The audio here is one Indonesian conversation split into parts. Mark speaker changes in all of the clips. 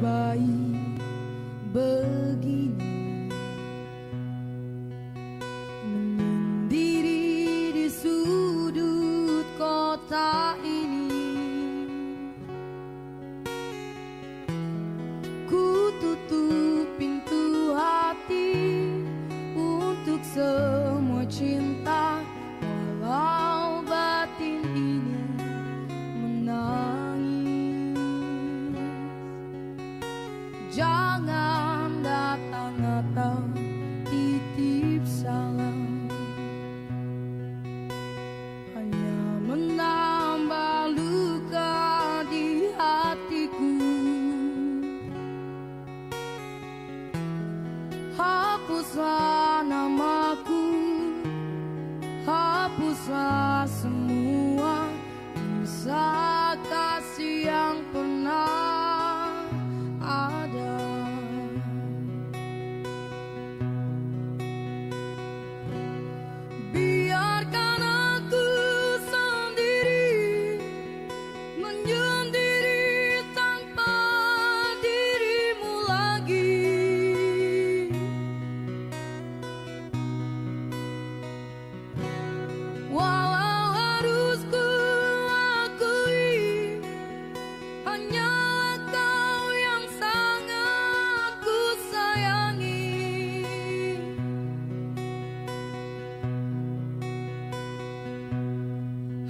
Speaker 1: baik begini, menyendiri di sudut kota ini. Ku tutup pintu hati untuk semua cinta, walau batin ini menangis. Jangan datang atau titip salam, hanya menambah luka di hatiku. Hapuslah namaku, hapuslah semua kisah kasih yang pernah ada. Biarkan aku sendiri, menyendiri tanpa dirimu lagi. Walau harus ku akui, hanya kau yang sangat ku sayangi.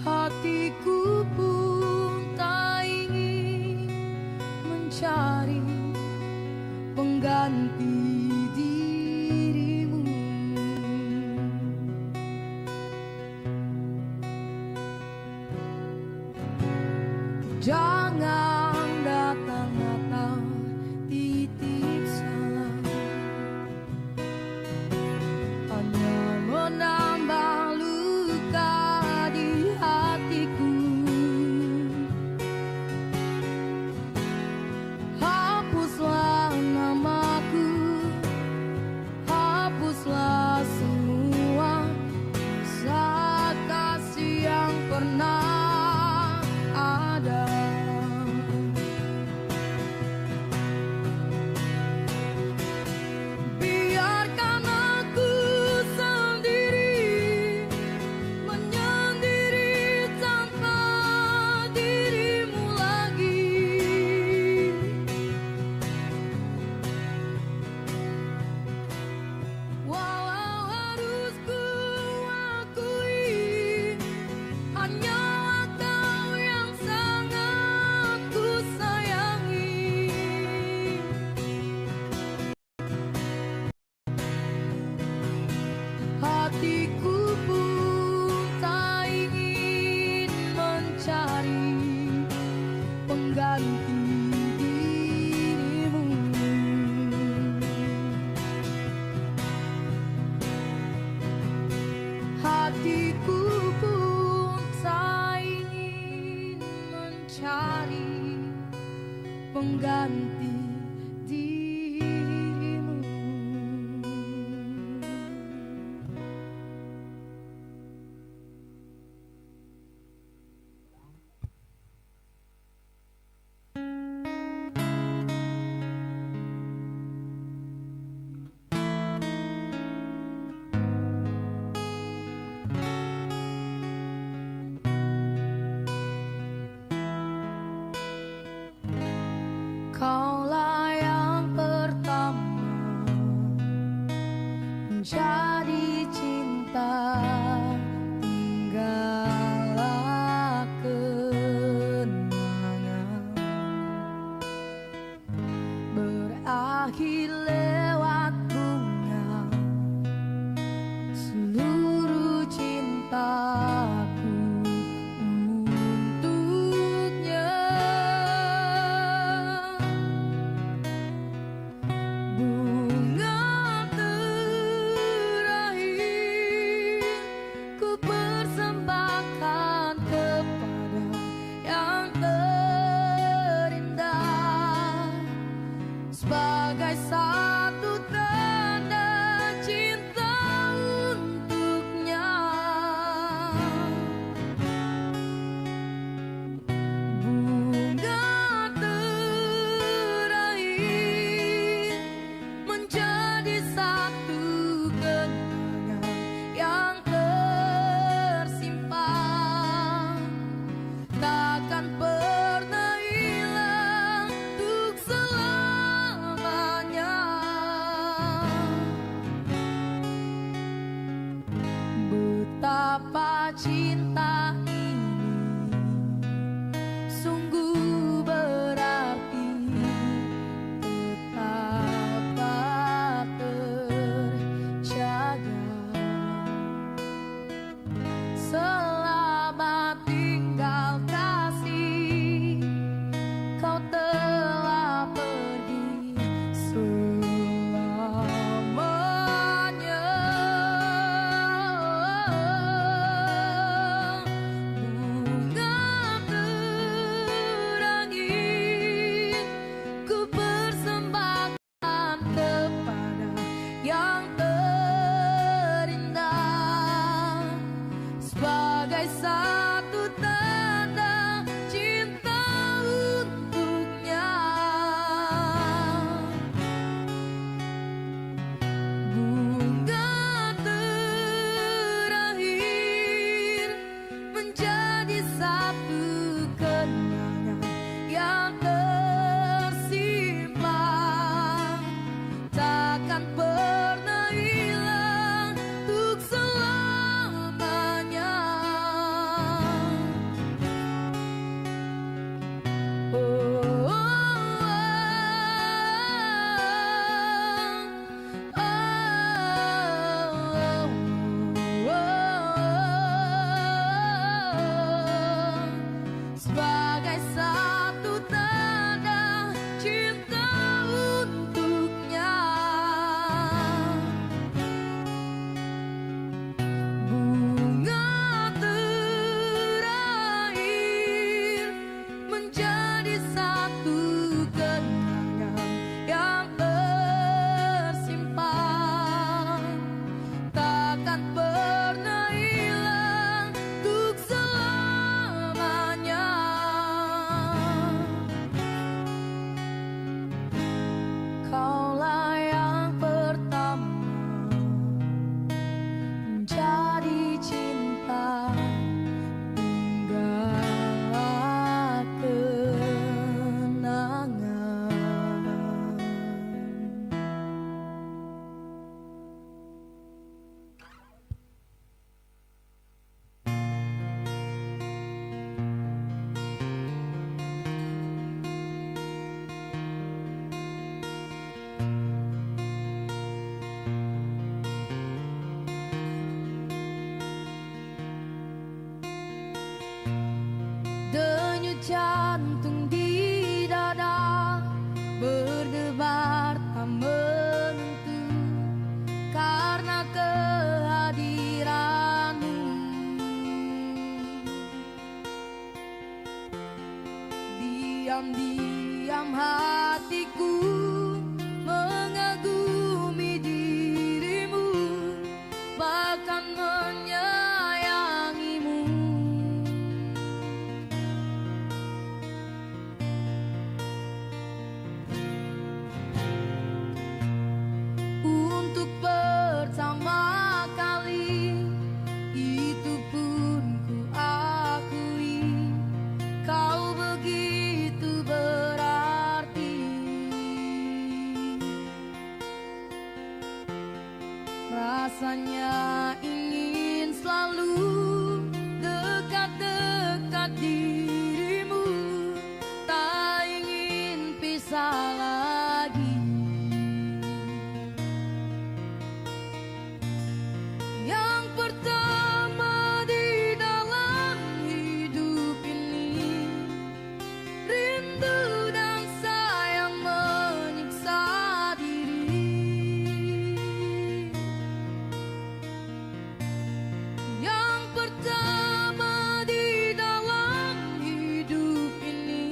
Speaker 1: Hatiku pun tak ingin mencari pengganti dirimu. Jangan datang atau titip salam, hanya menambah luka di hatiku. Hapuslah namaku, hapuslah semua kisah kasih yang pernah ada. Biarkan aku sendiri, menyendiri tanpa dirimu lagi. Walau harus ku akui, hanya kau yang sangat ku sayangi. Hatiku pun tak ingin mencari pengganti dirimu. Hatiku pun tak ingin mencari pengganti dirimu. Kaulah yang pertama menjadi cinta, tinggallah kenangan berakhir lewat bunga seluruh cintaku untuknya. cinta ini sungguh berarti, betapa terjaga. Selamat tinggal kasih, kau telah pergi selamanya. Bunga terangin ku persembahkan kepada yang terindah, sebagai satu tanda cinta untuknya. Bunga terakhir menjadi satu kenangan yang tersimpan, takkan pernah hilang untuk selamanya. Oh, oh, sebagai satu tanda cinta untuknya. Bunga terakhir menjadi satu kenangan yang tersimpan, takkan pernah hilang untuk selamanya. Kaulah yang pertama menjadi cinta hingga kenangan. Denyut jantung di dada berdebar tak menentu karena kehadiranmu. Diam-diam hatiku mengagumi dirimu, bahkan menyayangimu. Untuk pertama kali itu pun ku akui, kau begitu berarti. Rasanya ingin selalu dekat-dekat dirimu, tak ingin pisah lagi. Yang pertama di dalam hidup ini, rindu dan sayang menyiksa diri. Yang pertama di dalam hidup ini,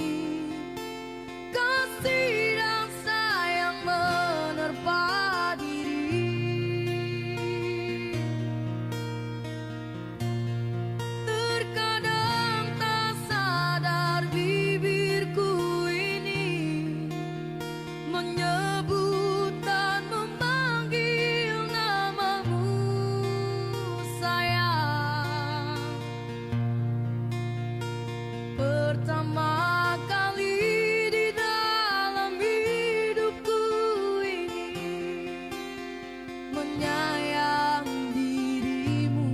Speaker 1: kasih dan sayang menerpa diri. Terkadang tak sadar bibirku ini menyebut dan memanggil namamu sayang. Pertama kali di dalam hidupku ini menyayang dirimu.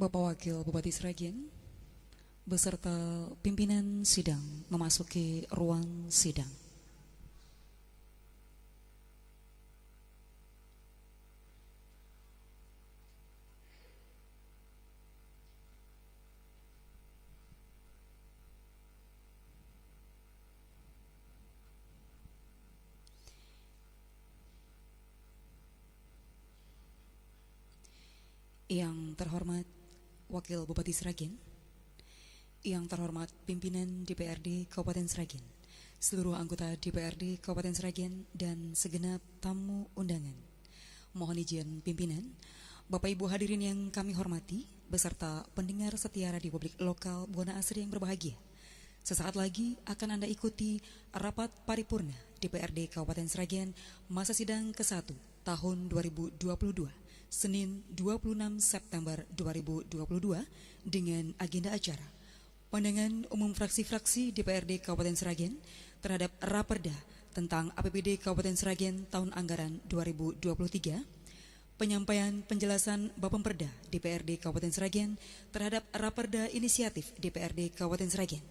Speaker 2: Bapak Wakil Bupati Sragen beserta pimpinan sidang memasuki ruang sidang. Yang terhormat Wakil Bupati Sragen, yang terhormat pimpinan DPRD Kabupaten Sragen, seluruh anggota DPRD Kabupaten Sragen, dan segenap tamu undangan. Mohon izin pimpinan, Bapak Ibu hadirin yang kami hormati, beserta pendengar setia Radio Publik Lokal Buana Asri yang berbahagia. Sesaat lagi akan Anda ikuti rapat paripurna DPRD Kabupaten Sragen masa sidang ke-1 tahun 2022. Senin 26 September 2022 dengan agenda acara pandangan umum fraksi-fraksi DPRD Kabupaten Sragen terhadap Raperda tentang APBD Kabupaten Sragen tahun anggaran 2023, penyampaian penjelasan Bapemperda DPRD Kabupaten Sragen terhadap Raperda Inisiatif DPRD Kabupaten Sragen,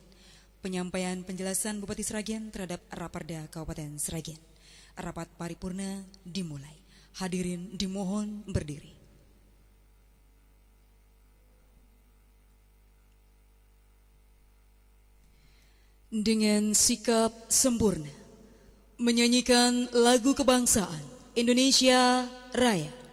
Speaker 2: penyampaian penjelasan Bupati Sragen terhadap Raperda Kabupaten Sragen. Rapat paripurna dimulai. Hadirin dimohon berdiri. Dengan sikap sempurna menyanyikan lagu kebangsaan Indonesia Raya.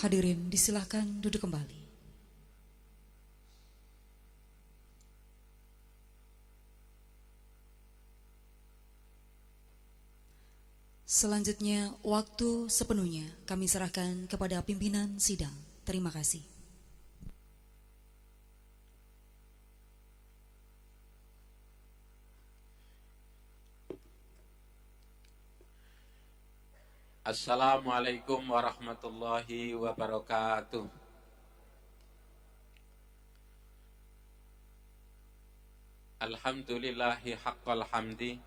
Speaker 2: Hadirin disilahkan duduk kembali. Selanjutnya, waktu sepenuhnya kami serahkan kepada pimpinan sidang. Terima kasih.
Speaker 3: Assalamualaikum warahmatullahi wabarakatuh. Alhamdulillahi haqqal hamdi,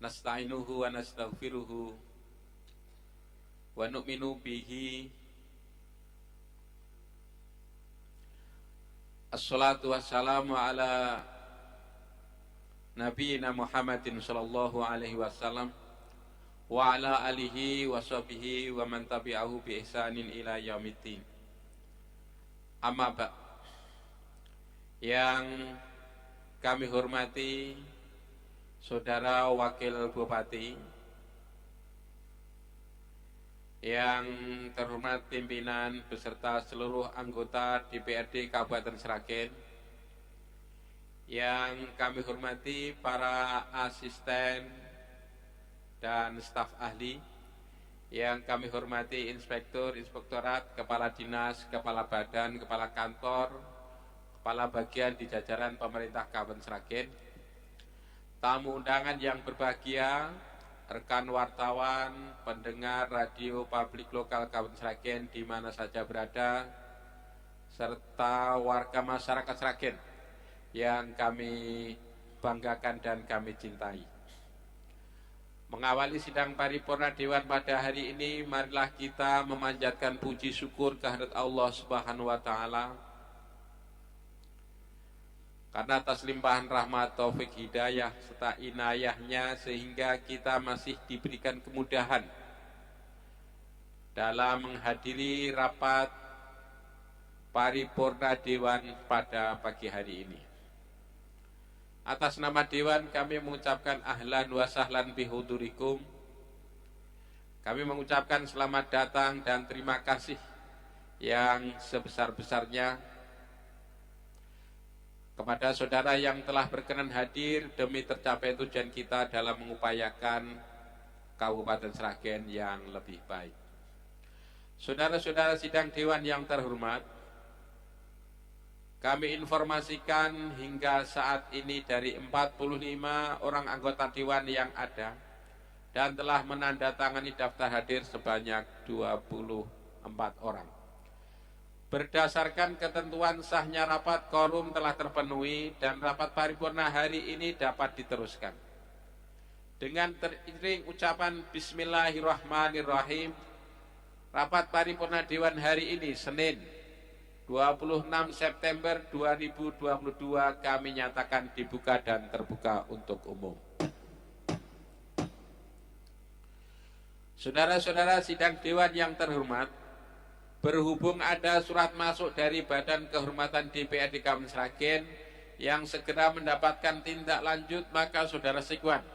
Speaker 3: nasta'inuhu wa nastaghfiruhu wa nu'minu bihi. Assalatu wassalamu ala nabiyina Muhammadin sallallahu alaihi wasallam wa ala alihi wa sahbihi wa man tabi'ahu bi ihsanin ila yaumiddin. Amma ba', yang kami hormati Saudara Wakil Bupati, yang terhormat pimpinan beserta seluruh anggota DPRD Kabupaten Sragen, yang kami hormati para asisten dan staf ahli, yang kami hormati Inspektur, Inspektorat, Kepala Dinas, Kepala Badan, Kepala Kantor, Kepala Bagian di jajaran pemerintah Kabupaten Sragen, tamu undangan yang berbahagia, rekan wartawan, pendengar radio publik lokal Kabupaten Sragen di mana saja berada, serta warga masyarakat Sragen yang kami banggakan dan kami cintai. Mengawali sidang paripurna Dewan pada hari ini, marilah kita memanjatkan puji syukur kehadirat Allah Subhanahu wa taala karena atas limpahan rahmat, taufik, hidayah serta inayahnya sehingga kita masih diberikan kemudahan dalam menghadiri rapat paripurna Dewan pada pagi hari ini. Atas nama Dewan kami mengucapkan ahlan wa sahlan bihudurikum. Kami mengucapkan selamat datang dan terima kasih yang sebesar-besarnya kepada saudara yang telah berkenan hadir demi tercapai tujuan kita dalam mengupayakan Kabupaten Sragen yang lebih baik. Saudara-saudara sidang Dewan yang terhormat, kami informasikan hingga saat ini dari 45 orang anggota Dewan yang ada dan telah menandatangani daftar hadir sebanyak 24 orang. Berdasarkan ketentuan sahnya rapat, quorum telah terpenuhi dan rapat paripurna hari ini dapat diteruskan. Dengan teriring ucapan Bismillahirrahmanirrahim, rapat paripurna Dewan hari ini Senin 26 September 2022 kami nyatakan dibuka dan terbuka untuk umum. Saudara-saudara sidang Dewan yang terhormat, berhubung ada surat masuk dari Badan Kehormatan DPRD Kabupaten Sragen yang segera mendapatkan tindak lanjut, maka saudara sekalian,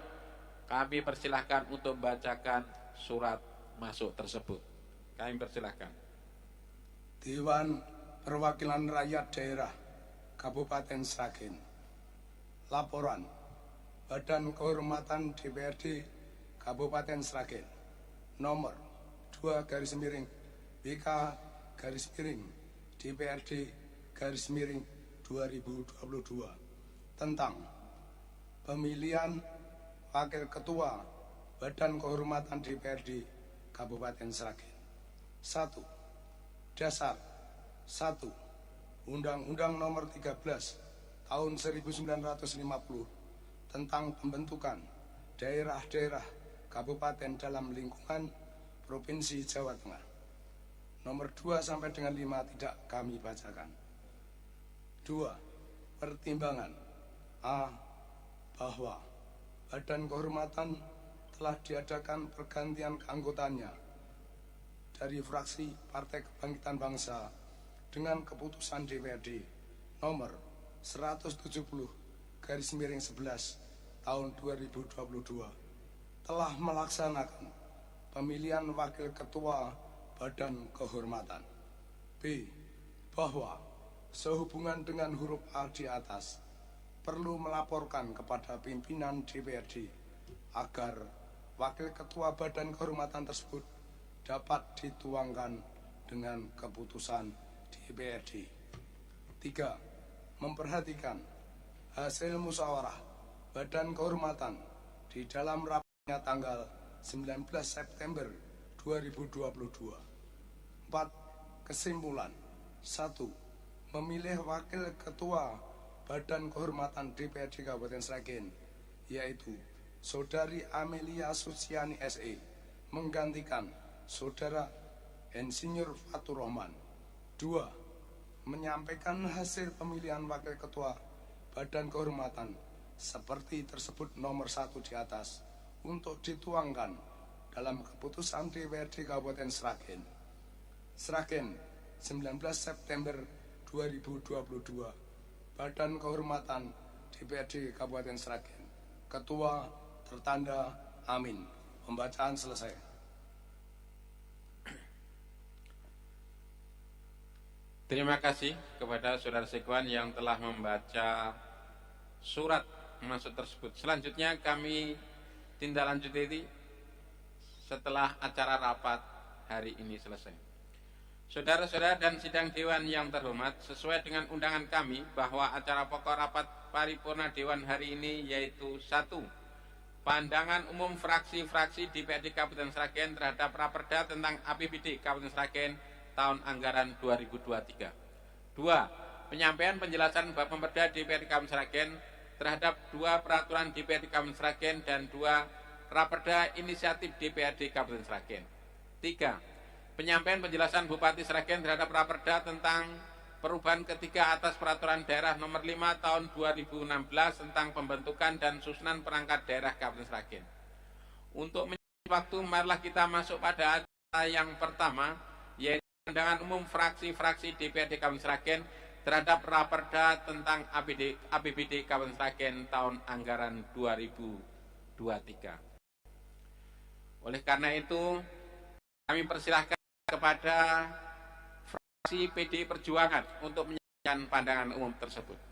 Speaker 3: kami persilahkan untuk membacakan surat masuk tersebut. Kami persilahkan.
Speaker 4: Dewan Perwakilan Rakyat Daerah Kabupaten Sragen. Laporan Badan Kehormatan DPRD Kabupaten Sragen nomor 2/BK-DPRD-2022 tentang pemilihan Wakil Ketua Badan Kehormatan DPRD Kabupaten Sragen. 1. Dasar 1. Undang-Undang Nomor 13 Tahun 1950 tentang pembentukan daerah-daerah kabupaten dalam lingkungan Provinsi Jawa Tengah. Nomor 2 sampai dengan 5 tidak kami bacakan. 2. Pertimbangan A. Bahwa Badan Kehormatan telah diadakan pergantian keanggotaannya dari fraksi Partai Kebangkitan Bangsa dengan keputusan DPRD nomor 170/11 tahun 2022 telah melaksanakan pemilihan Wakil Ketua Badan Kehormatan. B. Bahwa sehubungan dengan huruf A di atas perlu melaporkan kepada pimpinan DPRD agar Wakil Ketua Badan Kehormatan tersebut dapat dituangkan dengan keputusan DPRD. 3. Memperhatikan hasil musyawarah Badan Kehormatan di dalam rapatnya tanggal 19 September 2022. 4. Kesimpulan 1. Memilih Wakil Ketua Badan Kehormatan DPRD Kabupaten Sragen, yaitu Saudari Amelia Suciani SE, menggantikan Saudara Insinyur Fatur Rahman. 2. Menyampaikan hasil pemilihan Wakil Ketua Badan Kehormatan seperti tersebut nomor 1 di atas untuk dituangkan dalam keputusan DPRD Kabupaten Sragen. Sragen, 19 September 2022. Badan Kehormatan DPRD Kabupaten Sragen. Ketua tertanda Amin. Pembacaan selesai.
Speaker 3: Terima kasih kepada saudara sekalian yang telah membaca surat masuk tersebut. Selanjutnya kami tindak lanjut ini setelah acara rapat hari ini selesai. Saudara-saudara dan sidang Dewan yang terhormat, sesuai dengan undangan kami bahwa acara pokok rapat paripurna Dewan hari ini yaitu 1. Pandangan umum fraksi-fraksi DPRD Kabupaten Sragen terhadap Raperda tentang APBD Kabupaten Sragen tahun anggaran 2023. 2. Penyampaian penjelasan bab Pemperda DPRD Kabupaten Sragen terhadap 2 peraturan DPRD Kabupaten Sragen dan 2 Raperda inisiatif DPRD Kabupaten Sragen. 3. Penyampaian penjelasan Bupati Sragen terhadap Raperda tentang perubahan ketiga atas Peraturan Daerah Nomor 5 Tahun 2016 tentang pembentukan dan susunan perangkat daerah Kabupaten Sragen. Untuk menyingkat waktu, marilah kita masuk pada acara yang pertama, yaitu pandangan umum fraksi-fraksi DPRD Kabupaten Sragen terhadap Raperda tentang APBD Kabupaten Sragen tahun anggaran 2023. Oleh karena itu, kami persilahkan kepada fraksi PDI Perjuangan untuk menyampaikan pandangan umum tersebut.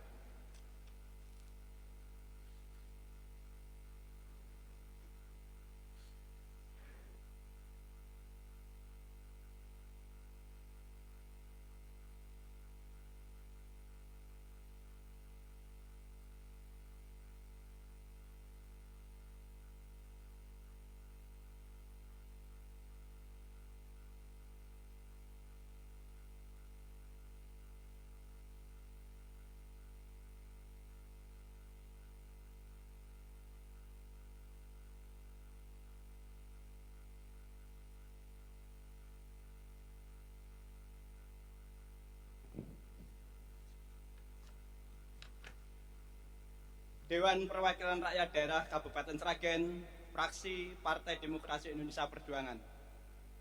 Speaker 5: Dewan Perwakilan Rakyat Daerah Kabupaten Sragen, fraksi Partai Demokrasi Indonesia Perjuangan.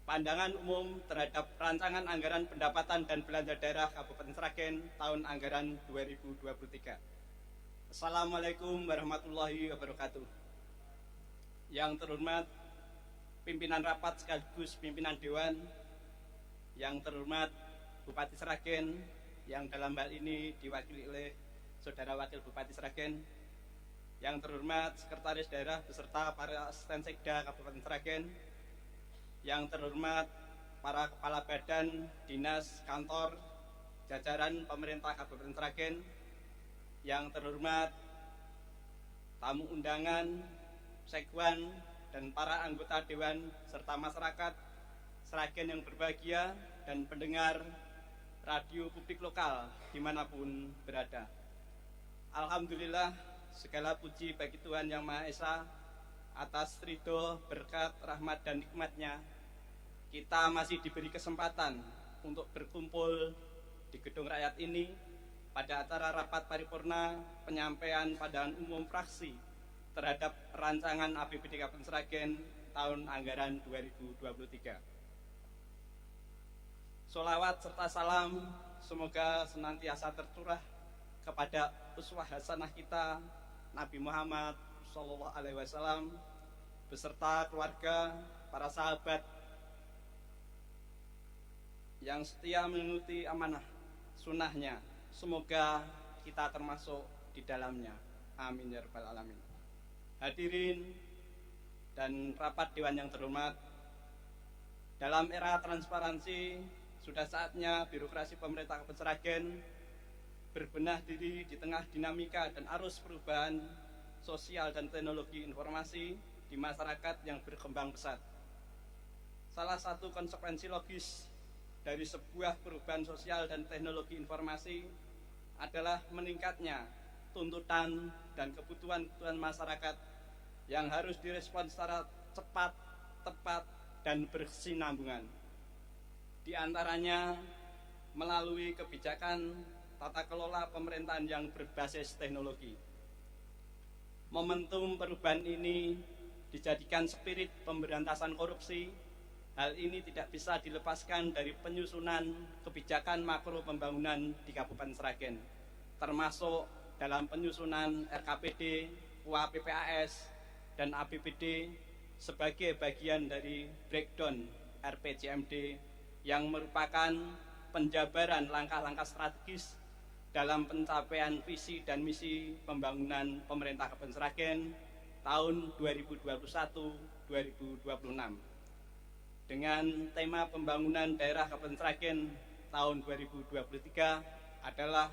Speaker 5: Pandangan umum terhadap rancangan anggaran pendapatan dan belanja daerah Kabupaten Sragen tahun anggaran 2023. Assalamualaikum warahmatullahi wabarakatuh. Yang terhormat pimpinan rapat sekaligus pimpinan Dewan, yang terhormat Bupati Sragen, yang dalam hal ini diwakili oleh Saudara Wakil Bupati Sragen, yang terhormat Sekretaris Daerah beserta para asisten sekda Kabupaten Sragen, yang terhormat para kepala badan, dinas, kantor, jajaran pemerintah Kabupaten Sragen, yang terhormat tamu undangan, sekwan, dan para anggota Dewan serta masyarakat Sragen yang berbahagia dan pendengar radio publik lokal dimanapun berada. Alhamdulillah, segala puji bagi Tuhan Yang Maha Esa atas ridho, berkat, rahmat, dan nikmat-Nya. Kita masih diberi kesempatan untuk berkumpul di gedung rakyat ini pada acara rapat paripurna penyampaian pandangan umum fraksi terhadap rancangan APBD Kabupaten Sragen tahun anggaran 2023. Sholawat serta salam semoga senantiasa tercurah kepada uswah hasanah kita Nabi Muhammad SAW beserta keluarga, para sahabat yang setia mengikuti amanah sunnahnya. Semoga kita termasuk di dalamnya. Amin ya rabbal alamin. Hadirin dan rapat Dewan yang terhormat, dalam era transparansi sudah saatnya birokrasi pemerintah Kabupaten Sragen berbenah diri di tengah dinamika dan arus perubahan sosial dan teknologi informasi di masyarakat yang berkembang pesat. Salah satu konsekuensi logis dari sebuah perubahan sosial dan teknologi informasi adalah meningkatnya tuntutan dan kebutuhan masyarakat yang harus direspon secara cepat, tepat, dan berkesinambungan. Di antaranya melalui kebijakan tata kelola pemerintahan yang berbasis teknologi. Momentum perubahan ini dijadikan spirit pemberantasan korupsi. Hal ini tidak bisa dilepaskan dari penyusunan kebijakan makro pembangunan di Kabupaten Sragen, termasuk dalam penyusunan RKPD, UAPPAS, dan APBD sebagai bagian dari breakdown RPJMD yang merupakan penjabaran langkah-langkah strategis dalam pencapaian visi dan misi pembangunan pemerintah Kabupaten Sragen tahun 2021-2026. dengan tema pembangunan daerah Kabupaten Sragen tahun 2023 adalah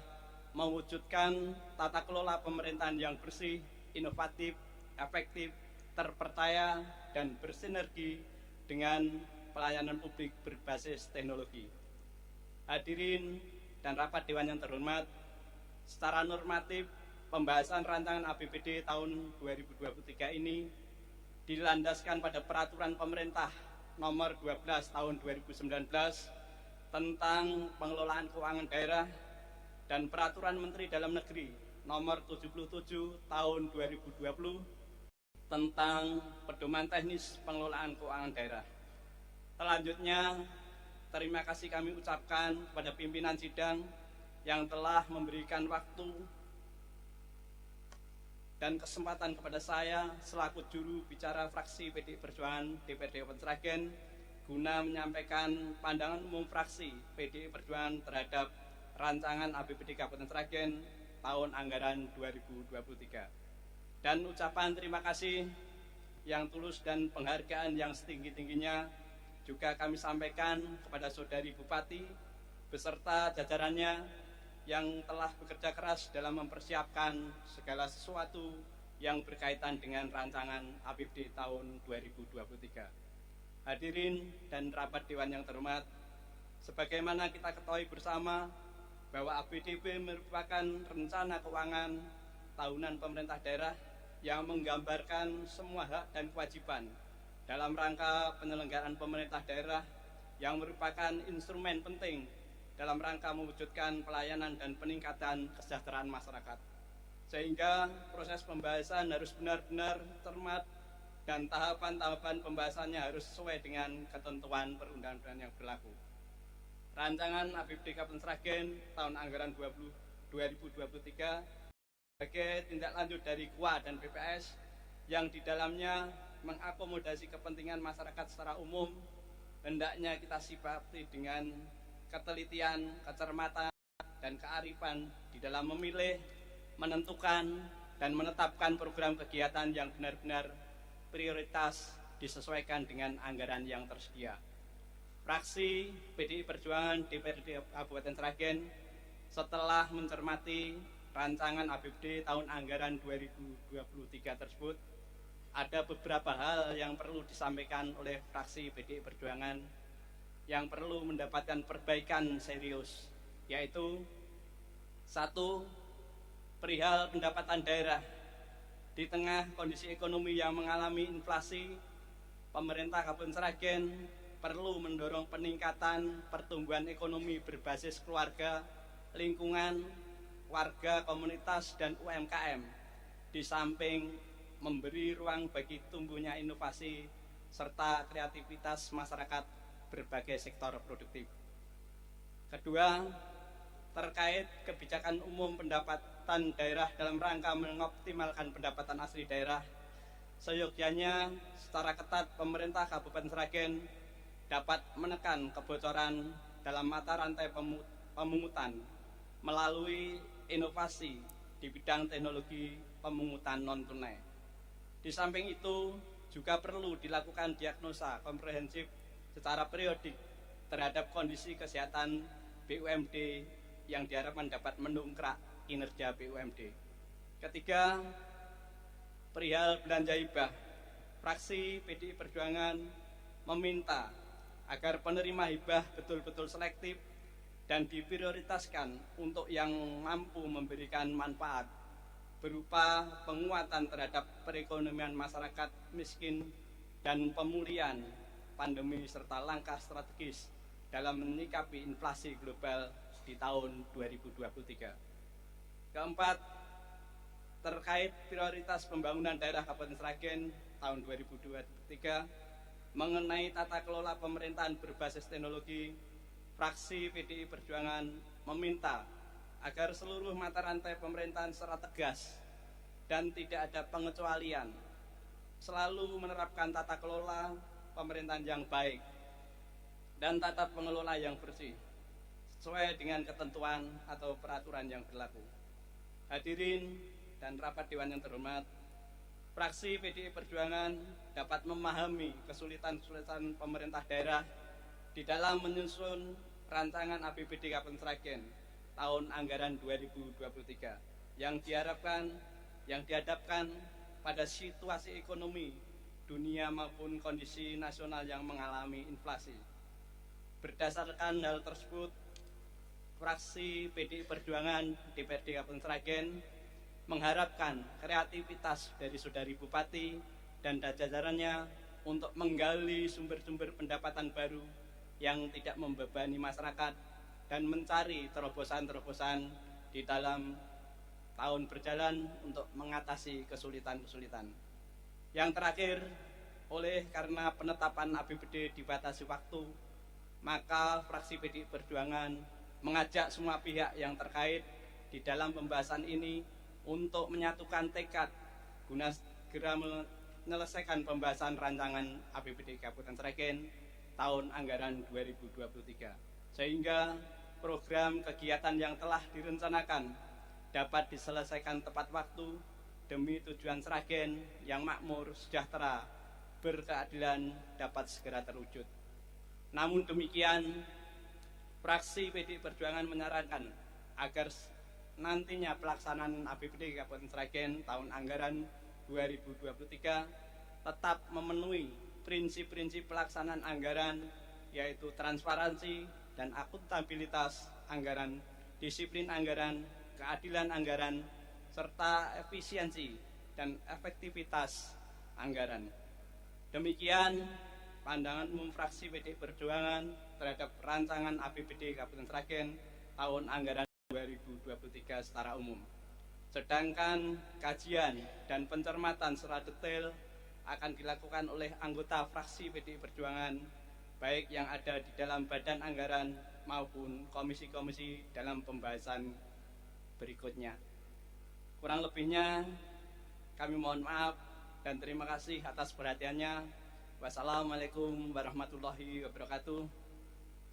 Speaker 5: mewujudkan tata kelola pemerintahan yang bersih, inovatif, efektif, terpercaya, dan bersinergi dengan pelayanan publik berbasis teknologi. Hadirin dan rapat Dewan yang terhormat, secara normatif pembahasan rancangan APBD tahun 2023 ini dilandaskan pada peraturan pemerintah nomor 12 tahun 2019 tentang pengelolaan keuangan daerah dan peraturan Menteri Dalam Negeri nomor 77 tahun 2020 tentang pedoman teknis pengelolaan keuangan daerah. Selanjutnya, terima kasih kami ucapkan kepada pimpinan sidang yang telah memberikan waktu dan kesempatan kepada saya selaku juru bicara fraksi PDI Perjuangan DPRD Kabupaten Sragen guna menyampaikan pandangan umum fraksi PDI Perjuangan terhadap rancangan APBD Kabupaten Sragen tahun anggaran 2023. Dan ucapan terima kasih yang tulus dan penghargaan yang setinggi-tingginya juga kami sampaikan kepada Saudari Bupati beserta jajarannya yang telah bekerja keras dalam mempersiapkan segala sesuatu yang berkaitan dengan rancangan APBD tahun 2023. Hadirin dan rapat Dewan yang terhormat, sebagaimana kita ketahui bersama bahwa APBD merupakan rencana keuangan tahunan pemerintah daerah yang menggambarkan semua hak dan kewajiban dalam rangka penyelenggaraan pemerintah daerah yang merupakan instrumen penting dalam rangka mewujudkan pelayanan dan peningkatan kesejahteraan masyarakat. Sehingga proses pembahasan harus benar-benar cermat dan tahapan-tahapan pembahasannya harus sesuai dengan ketentuan perundang-undangan yang berlaku. Rancangan APBD Kabupaten Sragen tahun anggaran 2023 sebagai tindak lanjut dari KUA dan BPS yang di dalamnya mengakomodasi kepentingan masyarakat secara umum, hendaknya kita sikapi dengan ketelitian, kecermatan, dan kearifan di dalam memilih, menentukan, dan menetapkan program kegiatan yang benar-benar prioritas disesuaikan dengan anggaran yang tersedia. Fraksi PDI Perjuangan DPRD Kabupaten Sragen setelah mencermati rancangan APBD tahun anggaran 2023 tersebut, ada beberapa hal yang perlu disampaikan oleh fraksi PDI Perjuangan yang perlu mendapatkan perbaikan serius, yaitu 1. Perihal pendapatan daerah. Di tengah kondisi ekonomi yang mengalami inflasi, pemerintah Kabupaten Sragen perlu mendorong peningkatan pertumbuhan ekonomi berbasis keluarga, lingkungan, warga, komunitas, dan UMKM, di samping memberi ruang bagi tumbuhnya inovasi serta kreativitas masyarakat berbagai sektor produktif. Kedua, terkait kebijakan umum pendapatan daerah dalam rangka mengoptimalkan pendapatan asli daerah, seyogyanya secara ketat pemerintah Kabupaten Sragen dapat menekan kebocoran dalam mata rantai pemungutan melalui inovasi di bidang teknologi pemungutan non-tunai. Di samping itu, juga perlu dilakukan diagnosa komprehensif secara periodik terhadap kondisi kesehatan BUMD yang diharapkan dapat mendongkrak kinerja BUMD. Ketiga, perihal belanja hibah, fraksi PDI Perjuangan meminta agar penerima hibah betul-betul selektif dan diprioritaskan untuk yang mampu memberikan manfaat berupa penguatan terhadap perekonomian masyarakat miskin dan pemulihan pandemi serta langkah strategis dalam menyikapi inflasi global di tahun 2023. Keempat, terkait prioritas pembangunan daerah Kabupaten Sragen tahun 2023 mengenai tata kelola pemerintahan berbasis teknologi, fraksi PDI Perjuangan meminta agar seluruh mata rantai pemerintahan secara tegas dan tidak ada pengecualian selalu menerapkan tata kelola pemerintahan yang baik dan tata pengelola yang bersih sesuai dengan ketentuan atau peraturan yang berlaku. Hadirin dan rapat Dewan yang terhormat, Fraksi PDI Perjuangan dapat memahami kesulitan-kesulitan pemerintah daerah di dalam menyusun rancangan APBD Kabupaten Sragen tahun anggaran 2023 yang dihadapkan pada situasi ekonomi dunia maupun kondisi nasional yang mengalami inflasi. Berdasarkan hal tersebut, fraksi PDI Perjuangan DPRD Kabupaten Sragen mengharapkan kreativitas dari Saudari Bupati dan jajarannya untuk menggali sumber-sumber pendapatan baru yang tidak membebani masyarakat dan mencari terobosan-terobosan di dalam tahun berjalan untuk mengatasi kesulitan-kesulitan. Yang terakhir, karena penetapan APBD dibatasi waktu, maka fraksi PDI Perjuangan mengajak semua pihak yang terkait di dalam pembahasan ini untuk menyatukan tekad guna segera menyelesaikan pembahasan rancangan APBD Kabupaten Sragen tahun anggaran 2023 sehingga program kegiatan yang telah direncanakan dapat diselesaikan tepat waktu demi tujuan Sragen yang makmur, sejahtera, berkeadilan dapat segera terwujud. Namun demikian, fraksi PDI Perjuangan menyarankan agar nantinya pelaksanaan APBD Kabupaten Sragen tahun anggaran 2023 tetap memenuhi prinsip-prinsip pelaksanaan anggaran, yaitu transparansi dan akuntabilitas anggaran, disiplin anggaran, keadilan anggaran, serta efisiensi dan efektivitas anggaran. Demikian pandangan umum fraksi PDI Perjuangan terhadap rancangan APBD Kabupaten Sragen tahun anggaran 2023 secara umum. Sedangkan kajian dan pencermatan secara detail akan dilakukan oleh anggota fraksi PDI Perjuangan, baik yang ada di dalam badan anggaran maupun komisi-komisi dalam pembahasan berikutnya. Kurang lebihnya kami mohon maaf dan terima kasih atas perhatiannya. Wassalamualaikum warahmatullahi wabarakatuh.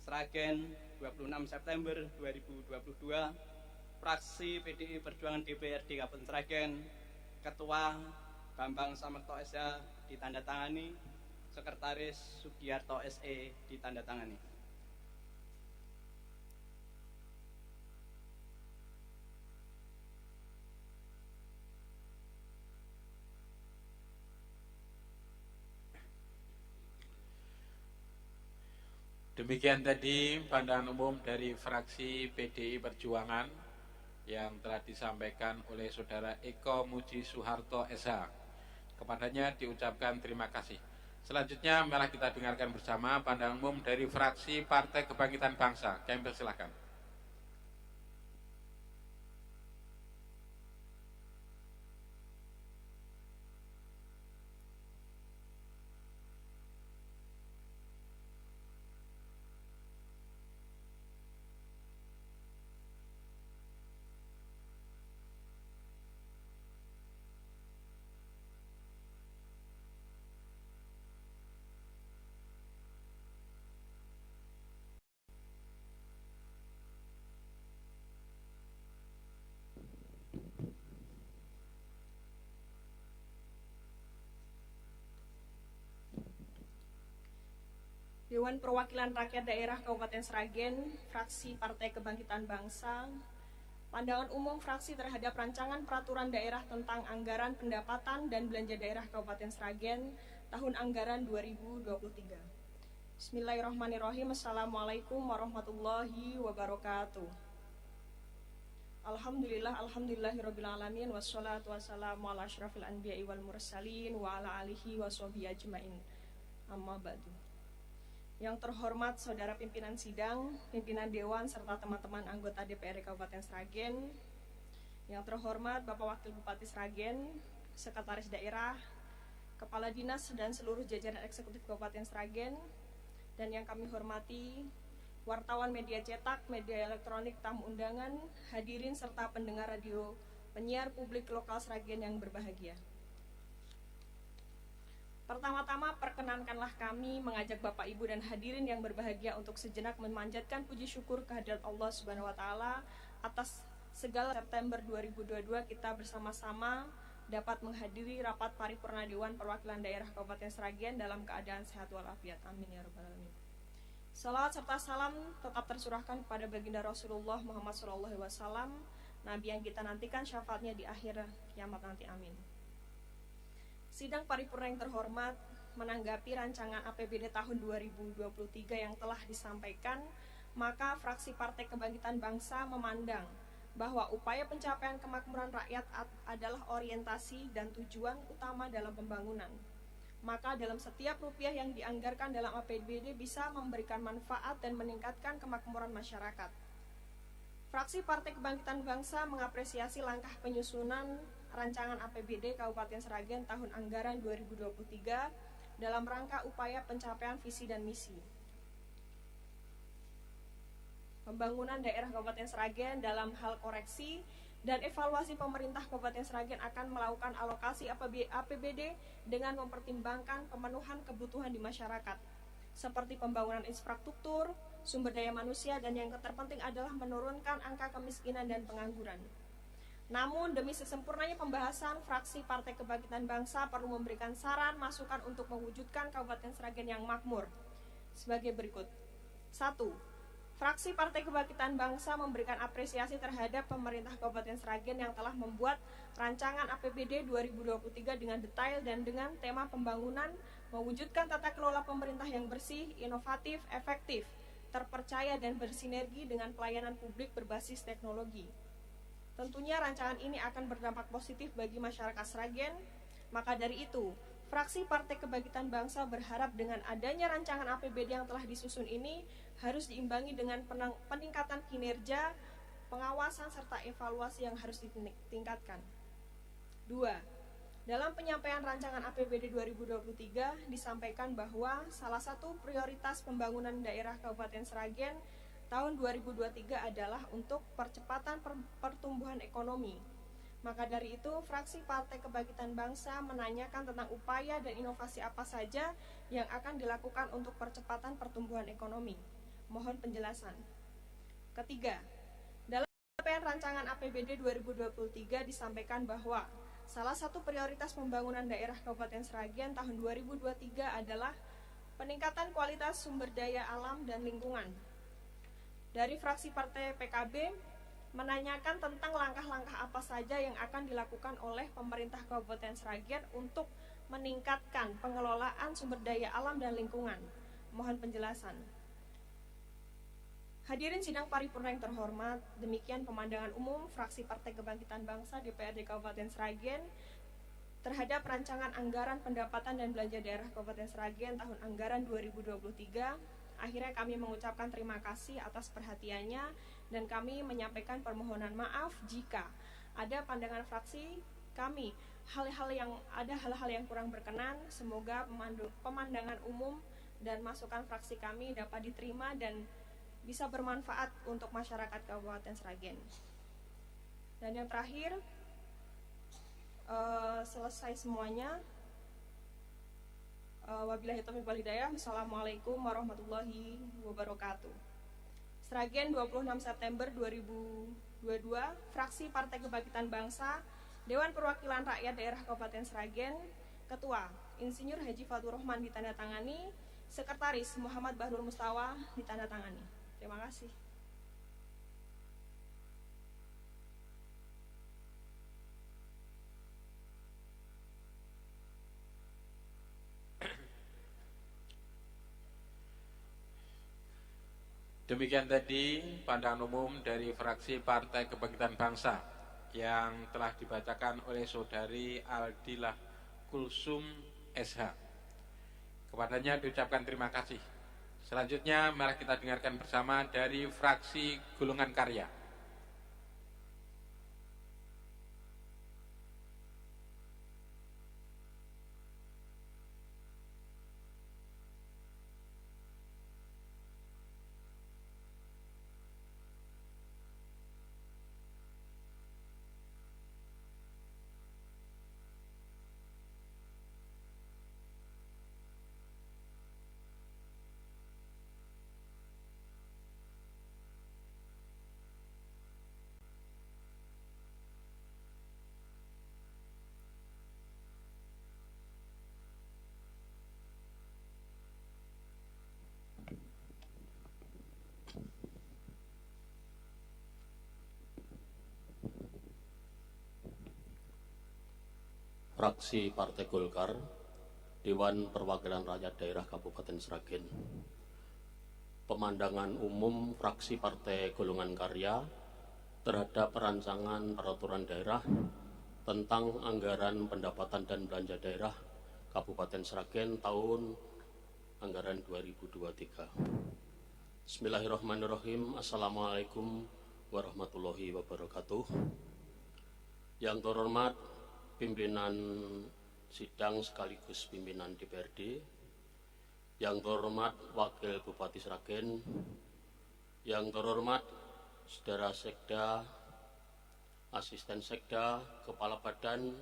Speaker 5: Sragen, 26 September 2022, fraksi PDI Perjuangan DPRD Kabupaten Sragen, Ketua Bambang Samekto SH ditandatangani, Sekretaris Sugiarto SE ditandatangani.
Speaker 3: Demikian tadi pandangan umum dari fraksi PDI Perjuangan yang telah disampaikan oleh Saudara Eko Muji Suharto SH. Kepadanya diucapkan terima kasih. Selanjutnya malah kita dengarkan bersama pandangan umum dari fraksi Partai Kebangkitan Bangsa. Kami persilahkan.
Speaker 6: Dewan Perwakilan Rakyat Daerah Kabupaten Sragen, fraksi Partai Kebangkitan Bangsa, pandangan umum fraksi terhadap rancangan peraturan daerah tentang anggaran pendapatan dan belanja daerah Kabupaten Sragen tahun anggaran 2023. Bismillahirrahmanirrahim. Assalamualaikum warahmatullahi wabarakatuh. Alhamdulillahirrabbilalamin. Wassalatu wassalamu ala asyrafil anbiya'i wal mursalin wa ala alihi wa sahbihi ajmain. Amma ba'du. Yang terhormat Saudara Pimpinan Sidang, Pimpinan Dewan, serta teman-teman anggota DPRD Kabupaten Sragen. Yang terhormat Bapak Wakil Bupati Sragen, Sekretaris Daerah, Kepala Dinas, dan seluruh jajaran eksekutif Kabupaten Sragen. Dan yang kami hormati wartawan media cetak, media elektronik, tamu undangan, hadirin serta pendengar radio penyiar publik lokal Sragen yang berbahagia. Pertama-tama perkenankanlah kami mengajak Bapak Ibu dan hadirin yang berbahagia untuk sejenak memanjatkan puji syukur kehadirat Allah Subhanahu wa taala atas segala September 2022 kita bersama-sama dapat menghadiri rapat paripurna Dewan Perwakilan Daerah Kabupaten Sragen dalam keadaan sehat walafiat. Amin ya rabbal alamin. Salawat serta salam tetap tercurahkan kepada baginda Rasulullah Muhammad SAW, Nabi yang kita nantikan syafaatnya di akhir kiamat nanti. Amin. Sidang paripurna yang terhormat, menanggapi rancangan APBD tahun 2023 yang telah disampaikan, maka fraksi Partai Kebangkitan Bangsa memandang bahwa upaya pencapaian kemakmuran rakyat adalah orientasi dan tujuan utama dalam pembangunan. Maka dalam setiap rupiah yang dianggarkan dalam APBD bisa memberikan manfaat dan meningkatkan kemakmuran masyarakat. Fraksi Partai Kebangkitan Bangsa mengapresiasi langkah penyusunan rancangan APBD Kabupaten Sragen tahun anggaran 2023 dalam rangka upaya pencapaian visi dan misi. Pembangunan daerah Kabupaten Sragen dalam hal koreksi dan evaluasi pemerintah Kabupaten Sragen akan melakukan alokasi APBD dengan mempertimbangkan pemenuhan kebutuhan di masyarakat, seperti pembangunan infrastruktur, sumber daya manusia, dan yang terpenting adalah menurunkan angka kemiskinan dan pengangguran. Namun, demi sesempurnanya pembahasan, fraksi Partai Kebangkitan Bangsa perlu memberikan saran masukan untuk mewujudkan Kabupaten Sragen yang makmur sebagai berikut. 1. Fraksi Partai Kebangkitan Bangsa memberikan apresiasi terhadap pemerintah Kabupaten Sragen yang telah membuat rancangan APBD 2023 dengan detail dan dengan tema pembangunan, mewujudkan tata kelola pemerintah yang bersih, inovatif, efektif, terpercaya, dan bersinergi dengan pelayanan publik berbasis teknologi. Tentunya rancangan ini akan berdampak positif bagi masyarakat Sragen. Maka dari itu, fraksi Partai Kebangkitan Bangsa berharap dengan adanya rancangan APBD yang telah disusun ini harus diimbangi dengan peningkatan kinerja, pengawasan, serta evaluasi yang harus ditingkatkan. 2. Dalam penyampaian rancangan APBD 2023 disampaikan bahwa salah satu prioritas pembangunan daerah Kabupaten Sragen tahun 2023 adalah untuk percepatan pertumbuhan ekonomi. Maka dari itu, fraksi Partai Kebangkitan Bangsa menanyakan tentang upaya dan inovasi apa saja yang akan dilakukan untuk percepatan pertumbuhan ekonomi. Mohon penjelasan. Ketiga, dalam penyampaian rancangan APBD 2023 disampaikan bahwa salah satu prioritas pembangunan daerah Kabupaten Sragen tahun 2023 adalah peningkatan kualitas sumber daya alam dan lingkungan. Dari fraksi Partai PKB menanyakan tentang langkah-langkah apa saja yang akan dilakukan oleh pemerintah Kabupaten Sragen untuk meningkatkan pengelolaan sumber daya alam dan lingkungan. Mohon penjelasan. Hadirin sidang paripurna yang terhormat, demikian pemandangan umum fraksi Partai Kebangkitan Bangsa DPRD Kabupaten Sragen terhadap rancangan anggaran pendapatan dan belanja daerah Kabupaten Sragen tahun anggaran 2023. Akhirnya kami mengucapkan terima kasih atas perhatiannya dan kami menyampaikan permohonan maaf jika ada pandangan fraksi kami hal-hal yang kurang berkenan. Semoga pemandangan umum dan masukan fraksi kami dapat diterima dan bisa bermanfaat untuk masyarakat Kabupaten Sragen. Dan yang terakhir, selesai semuanya. Wabillahi taufiq wal hidayah. Assalamualaikum warahmatullahi wabarakatuh. Sragen 26 September 2022, fraksi Partai Kebangkitan Bangsa, Dewan Perwakilan Rakyat Daerah Kabupaten Sragen, Ketua Insinyur Haji Fatur Rahman ditandatangani, Sekretaris Muhammad Bahrul Mustawa ditandatangani. Terima kasih.
Speaker 3: Demikian tadi pandangan umum dari fraksi Partai Kebangkitan Bangsa yang telah dibacakan oleh Saudari Aldilah Kulsum SH. Kepadanya diucapkan terima kasih. Selanjutnya mari kita dengarkan bersama dari fraksi Golongan Karya.
Speaker 7: fraksi Partai Golkar, Dewan Perwakilan Rakyat Daerah Kabupaten Sragen. Pemandangan umum fraksi Partai Golongan Karya terhadap rancangan peraturan daerah tentang anggaran pendapatan dan belanja daerah Kabupaten Sragen tahun anggaran 2023. Bismillahirrahmanirrahim. Assalamualaikum warahmatullahi wabarakatuh. Yang terhormat pimpinan sidang sekaligus pimpinan DPRD, yang terhormat Wakil Bupati Sragen, yang terhormat Saudara Sekda, Asisten Sekda, Kepala Badan,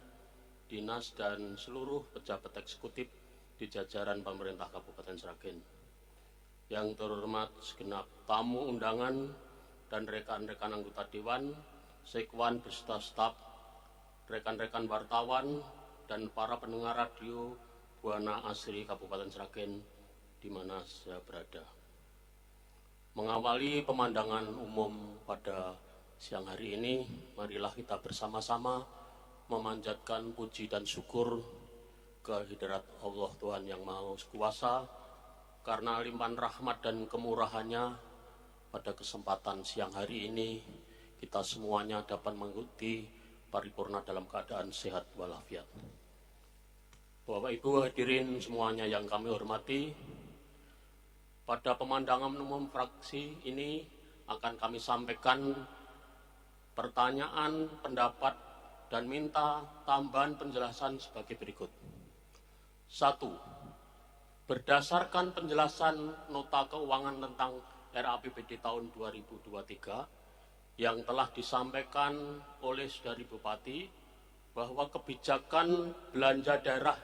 Speaker 7: Dinas dan seluruh pejabat eksekutif di jajaran pemerintah Kabupaten Sragen. Yang terhormat segenap tamu undangan dan rekan-rekan anggota Dewan, Sekwan beserta staf, rekan-rekan wartawan, dan para pendengar radio Buana Asri Kabupaten Sragen di mana saya berada. Mengawali pemandangan umum pada siang hari ini, marilah kita bersama-sama memanjatkan puji dan syukur kehadirat Allah Tuhan Yang Maha Kuasa karena limpahan rahmat dan kemurahannya. Pada kesempatan siang hari ini kita semuanya dapat mengikuti paripurna dalam keadaan sehat walafiat. Bapak Ibu hadirin semuanya yang kami hormati, pada pemandangan umum fraksi ini akan kami sampaikan pertanyaan, pendapat, dan minta tambahan penjelasan sebagai berikut. 1. Berdasarkan penjelasan nota keuangan tentang RAPBD tahun 2023 yang telah disampaikan oleh Saudari Bupati bahwa kebijakan belanja daerah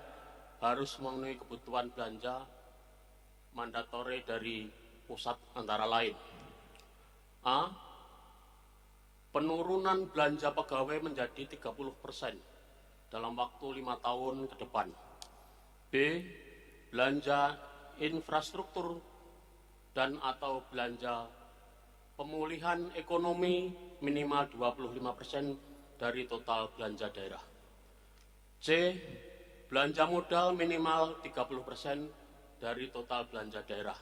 Speaker 7: harus memenuhi kebutuhan belanja mandatori dari pusat antara lain. A. Penurunan belanja pegawai menjadi 30% dalam waktu 5 tahun ke depan. B. Belanja infrastruktur dan atau belanja pemulihan ekonomi minimal 25% dari total belanja daerah. C. Belanja modal minimal 30% dari total belanja daerah.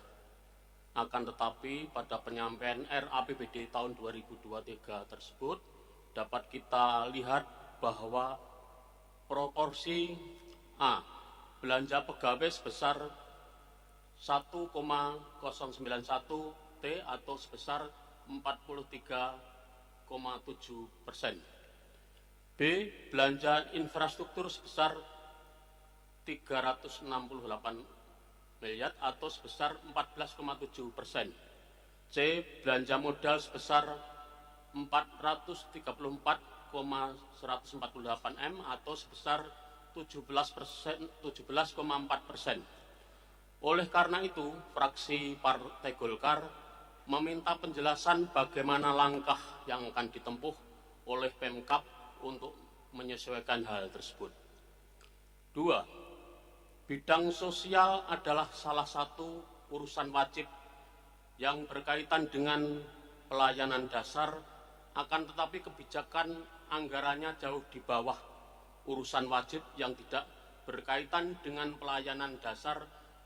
Speaker 7: Akan tetapi pada penyampaian RAPBD tahun 2023 tersebut dapat kita lihat bahwa proporsi A. Belanja pegawai sebesar 1,091 T atau sebesar 43,7%. B. Belanja infrastruktur sebesar 368 miliar atau sebesar 14,7%. C. Belanja modal sebesar 434,148 M atau sebesar 17,4%. Oleh karena itu, fraksi Partai Golkar meminta penjelasan bagaimana langkah yang akan ditempuh oleh Pemkab untuk menyesuaikan hal tersebut. 2. Bidang sosial adalah salah satu urusan wajib yang berkaitan dengan pelayanan dasar, akan tetapi kebijakan anggarannya jauh di bawah urusan wajib yang tidak berkaitan dengan pelayanan dasar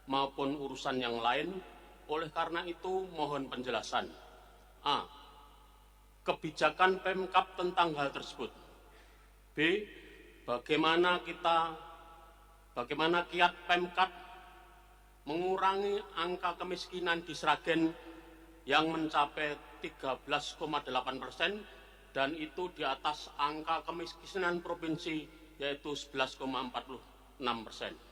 Speaker 7: maupun urusan yang lain. Oleh karena itu, mohon penjelasan. A. Kebijakan Pemkab tentang hal tersebut. B. Bagaimana kiat Pemkab mengurangi angka kemiskinan di Sragen yang mencapai 13,8% dan itu di atas angka kemiskinan provinsi yaitu 11,46%.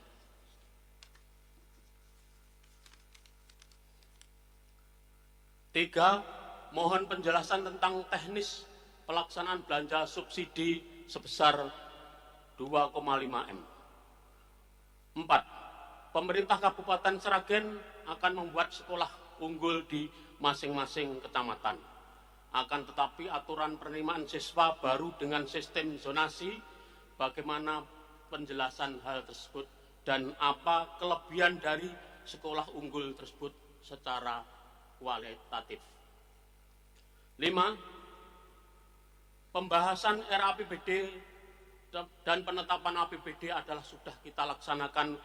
Speaker 7: 3. Mohon penjelasan tentang teknis pelaksanaan belanja subsidi sebesar 2,5 M. 4. Pemerintah Kabupaten Sragen akan membuat sekolah unggul di masing-masing kecamatan. Akan tetapi aturan penerimaan siswa baru dengan sistem zonasi, bagaimana penjelasan hal tersebut dan apa kelebihan dari sekolah unggul tersebut secara kualitatif. 5. Pembahasan RAPBD dan penetapan APBD adalah sudah kita laksanakan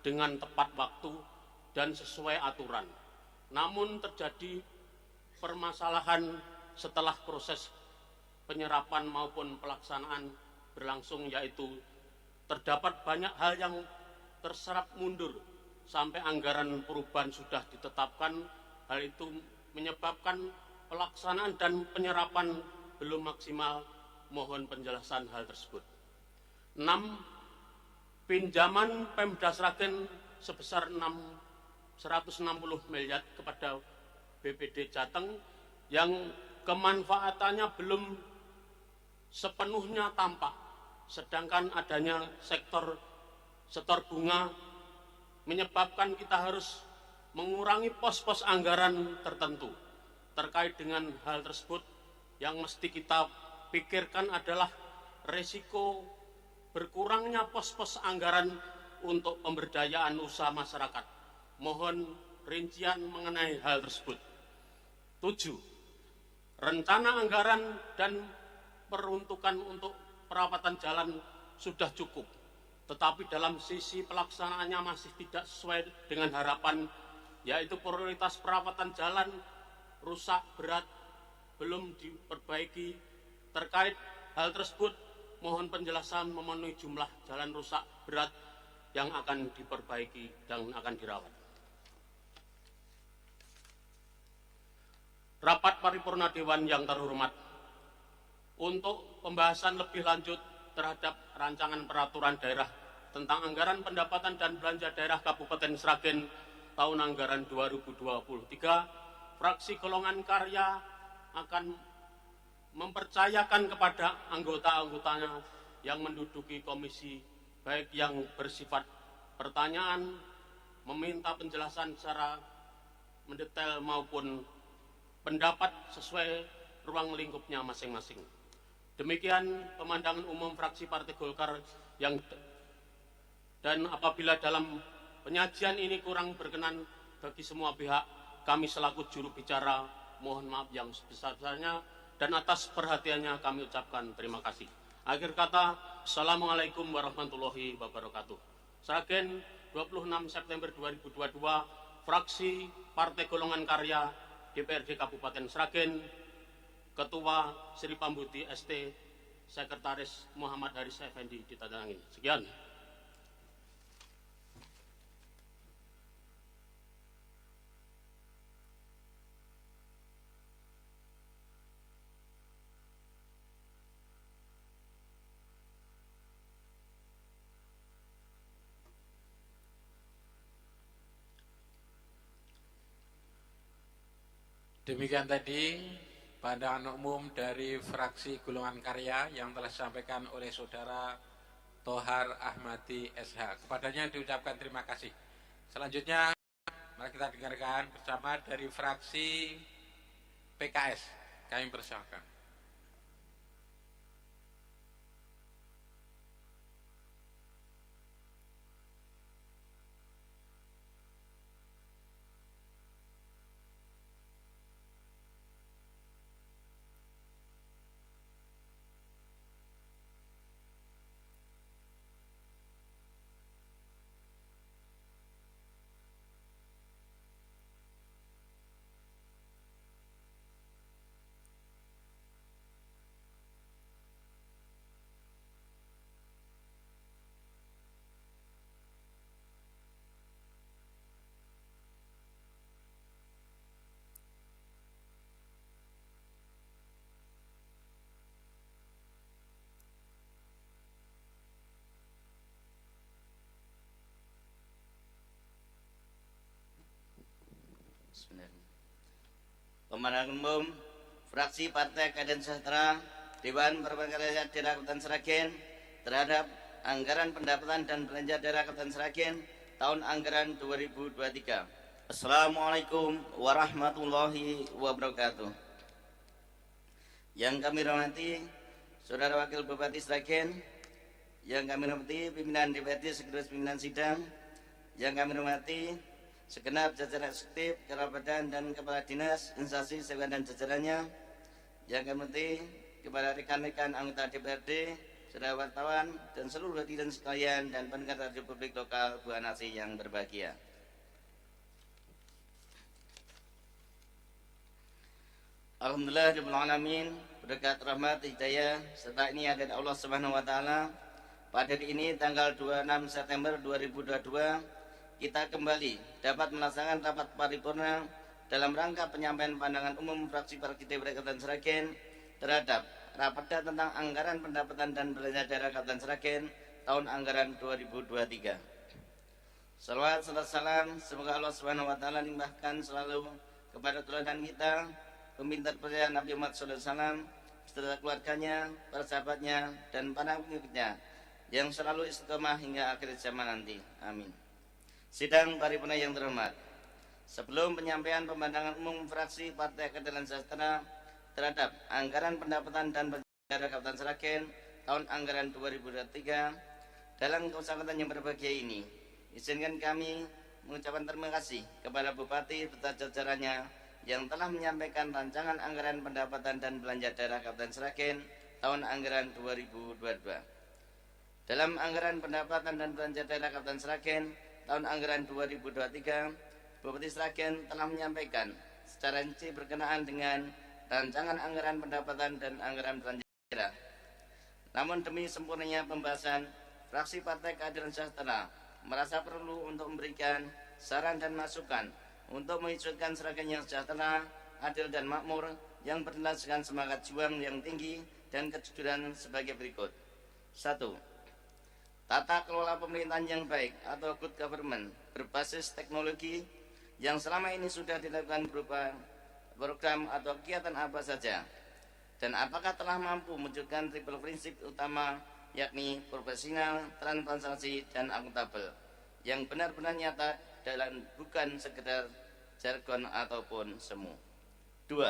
Speaker 7: dengan tepat waktu dan sesuai aturan. Namun terjadi permasalahan setelah proses penyerapan maupun pelaksanaan berlangsung, yaitu terdapat banyak hal yang terserap mundur sampai anggaran perubahan sudah ditetapkan. Hal itu menyebabkan pelaksanaan dan penyerapan belum maksimal. Mohon penjelasan hal tersebut. 6. Pinjaman Pemda Sragen sebesar 160 miliar kepada BPD Jateng yang kemanfaatannya belum sepenuhnya tampak, sedangkan adanya setor bunga menyebabkan kita harus mengurangi pos-pos anggaran tertentu. Terkait dengan hal tersebut, yang mesti kita pikirkan adalah resiko berkurangnya pos-pos anggaran untuk pemberdayaan usaha masyarakat. Mohon rincian mengenai hal tersebut. 7. Rencana anggaran dan peruntukan untuk perawatan jalan sudah cukup, tetapi dalam sisi pelaksanaannya masih tidak sesuai dengan harapan, yaitu prioritas perawatan jalan rusak berat belum diperbaiki. Terkait hal tersebut, mohon penjelasan memenuhi jumlah jalan rusak berat yang akan diperbaiki dan akan dirawat. Rapat paripurna Dewan yang terhormat, untuk pembahasan lebih lanjut terhadap rancangan peraturan daerah tentang anggaran pendapatan dan belanja daerah Kabupaten Sragen tahun anggaran 2023, fraksi golongan karya akan mempercayakan kepada anggota-anggotanya yang menduduki komisi, baik yang bersifat pertanyaan, meminta penjelasan secara mendetail maupun pendapat sesuai ruang lingkupnya masing-masing. Demikian pemandangan umum fraksi Partai Golkar dan apabila dalam penyajian ini kurang berkenan bagi semua pihak, kami selaku juru bicara mohon maaf yang sebesar-besarnya, dan atas perhatiannya kami ucapkan terima kasih. Akhir kata, Assalamualaikum warahmatullahi wabarakatuh. Sragen, 26 September 2022, fraksi Partai Golongan Karya DPRD Kabupaten Sragen, Ketua Sri Pambuti ST, Sekretaris Muhammad Haris Effendi ditandatangani. Sekian.
Speaker 3: Demikian tadi pandangan umum dari fraksi Golongan Karya yang telah disampaikan oleh Saudara Thohar Ahmadi SH. Kepadanya diucapkan terima kasih. Selanjutnya, mari kita dengarkan bersama dari fraksi PKS. Kami persilakan.
Speaker 8: Pemandangan umum fraksi Partai Keadilan Sejahtera Dewan Perwakilan Rakyat Daerah Kabupaten Sragen terhadap anggaran pendapatan dan belanja daerah Kabupaten Sragen tahun anggaran 2023. Assalamualaikum warahmatullahi wabarakatuh. Yang kami hormati Saudara Wakil Bupati Sragen, yang kami hormati pimpinan DPRD Sekretaris Pimpinan Sidang, yang kami hormati segenap jajaran eksekutif, kepala badan dan kepala dinas, instansi, sewan dan jajarannya, yang kami hormati kepada rekan-rekan anggota DPRD, saudara wartawan, dan seluruh hadirin sekalian dan pendengar Republik Lokal Buah Nasi yang berbahagia. Alhamdulillah rabbil alamin, berkat rahmat hidayah serta ini dari Allah Subhanahu wa taala. Pada hari ini tanggal 26 September 2022 kita kembali dapat melaksanakan rapat paripurna dalam rangka penyampaian pandangan umum fraksi-fraksi DPR Kabupaten Sragen terhadap Raperda tentang Anggaran Pendapatan dan Belanja Daerah Kabupaten Sragen tahun anggaran 2023. Salawat serta salam semoga Allah Subhanahu wa taala limpahkan selalu kepada teladan kita, pemimpin terpercaya Nabi Muhammad SAW beserta keluarganya, para sahabatnya, dan para pengikutnya yang selalu istiqomah hingga akhir zaman nanti. Amin. Sidang paripurna yang terhormat, sebelum penyampaian pemandangan umum fraksi Partai Keadilan Sejahtera terhadap Anggaran Pendapatan dan Belanja Daerah Kabupaten Sragen tahun anggaran 2023 dalam kesempatan yang berbahagia ini, izinkan kami mengucapkan terima kasih kepada Bupati beserta jajarannya yang telah menyampaikan rancangan Anggaran Pendapatan dan Belanja Daerah Kabupaten Sragen tahun anggaran 2022. Dalam Anggaran Pendapatan dan Belanja Daerah Kabupaten Sragen tahun anggaran 2023, Bupati Sragen telah menyampaikan secara rinci berkenaan dengan rancangan Anggaran Pendapatan dan Anggaran Belanja Daerah. Namun demi sempurnanya pembahasan, fraksi Partai Keadilan Sejahtera merasa perlu untuk memberikan saran dan masukan untuk mewujudkan Sragen yang sejahtera, adil dan makmur yang berdasarkan semangat juang yang tinggi dan kejujuran sebagai berikut. 1. Tata kelola pemerintahan yang baik atau good government berbasis teknologi yang selama ini sudah dilakukan berupa program atau kegiatan apa saja, dan apakah telah mampu mewujudkan triple prinsip utama yakni profesional, transparansi, dan akuntabel yang benar-benar nyata dan bukan sekedar jargon ataupun semu. 2.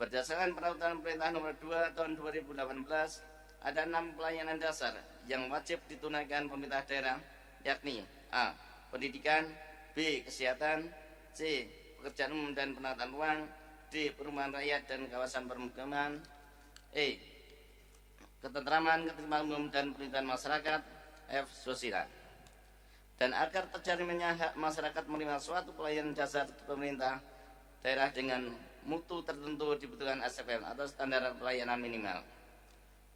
Speaker 8: Berdasarkan peraturan pemerintah nomor 2 tahun 2018 ada 6 pelayanan dasar yang wajib ditunaikan pemerintah daerah, yakni A. Pendidikan, B. Kesehatan, C. Pekerjaan umum dan penataan ruang, D. Perumahan rakyat dan kawasan permukiman, E. Ketentraman, ketertiban umum dan perlindungan masyarakat, F. Sosial. Dan agar terjaminnya hak masyarakat menerima suatu pelayanan dasar pemerintah daerah dengan mutu tertentu dibutuhkan SPM atau standar pelayanan minimal.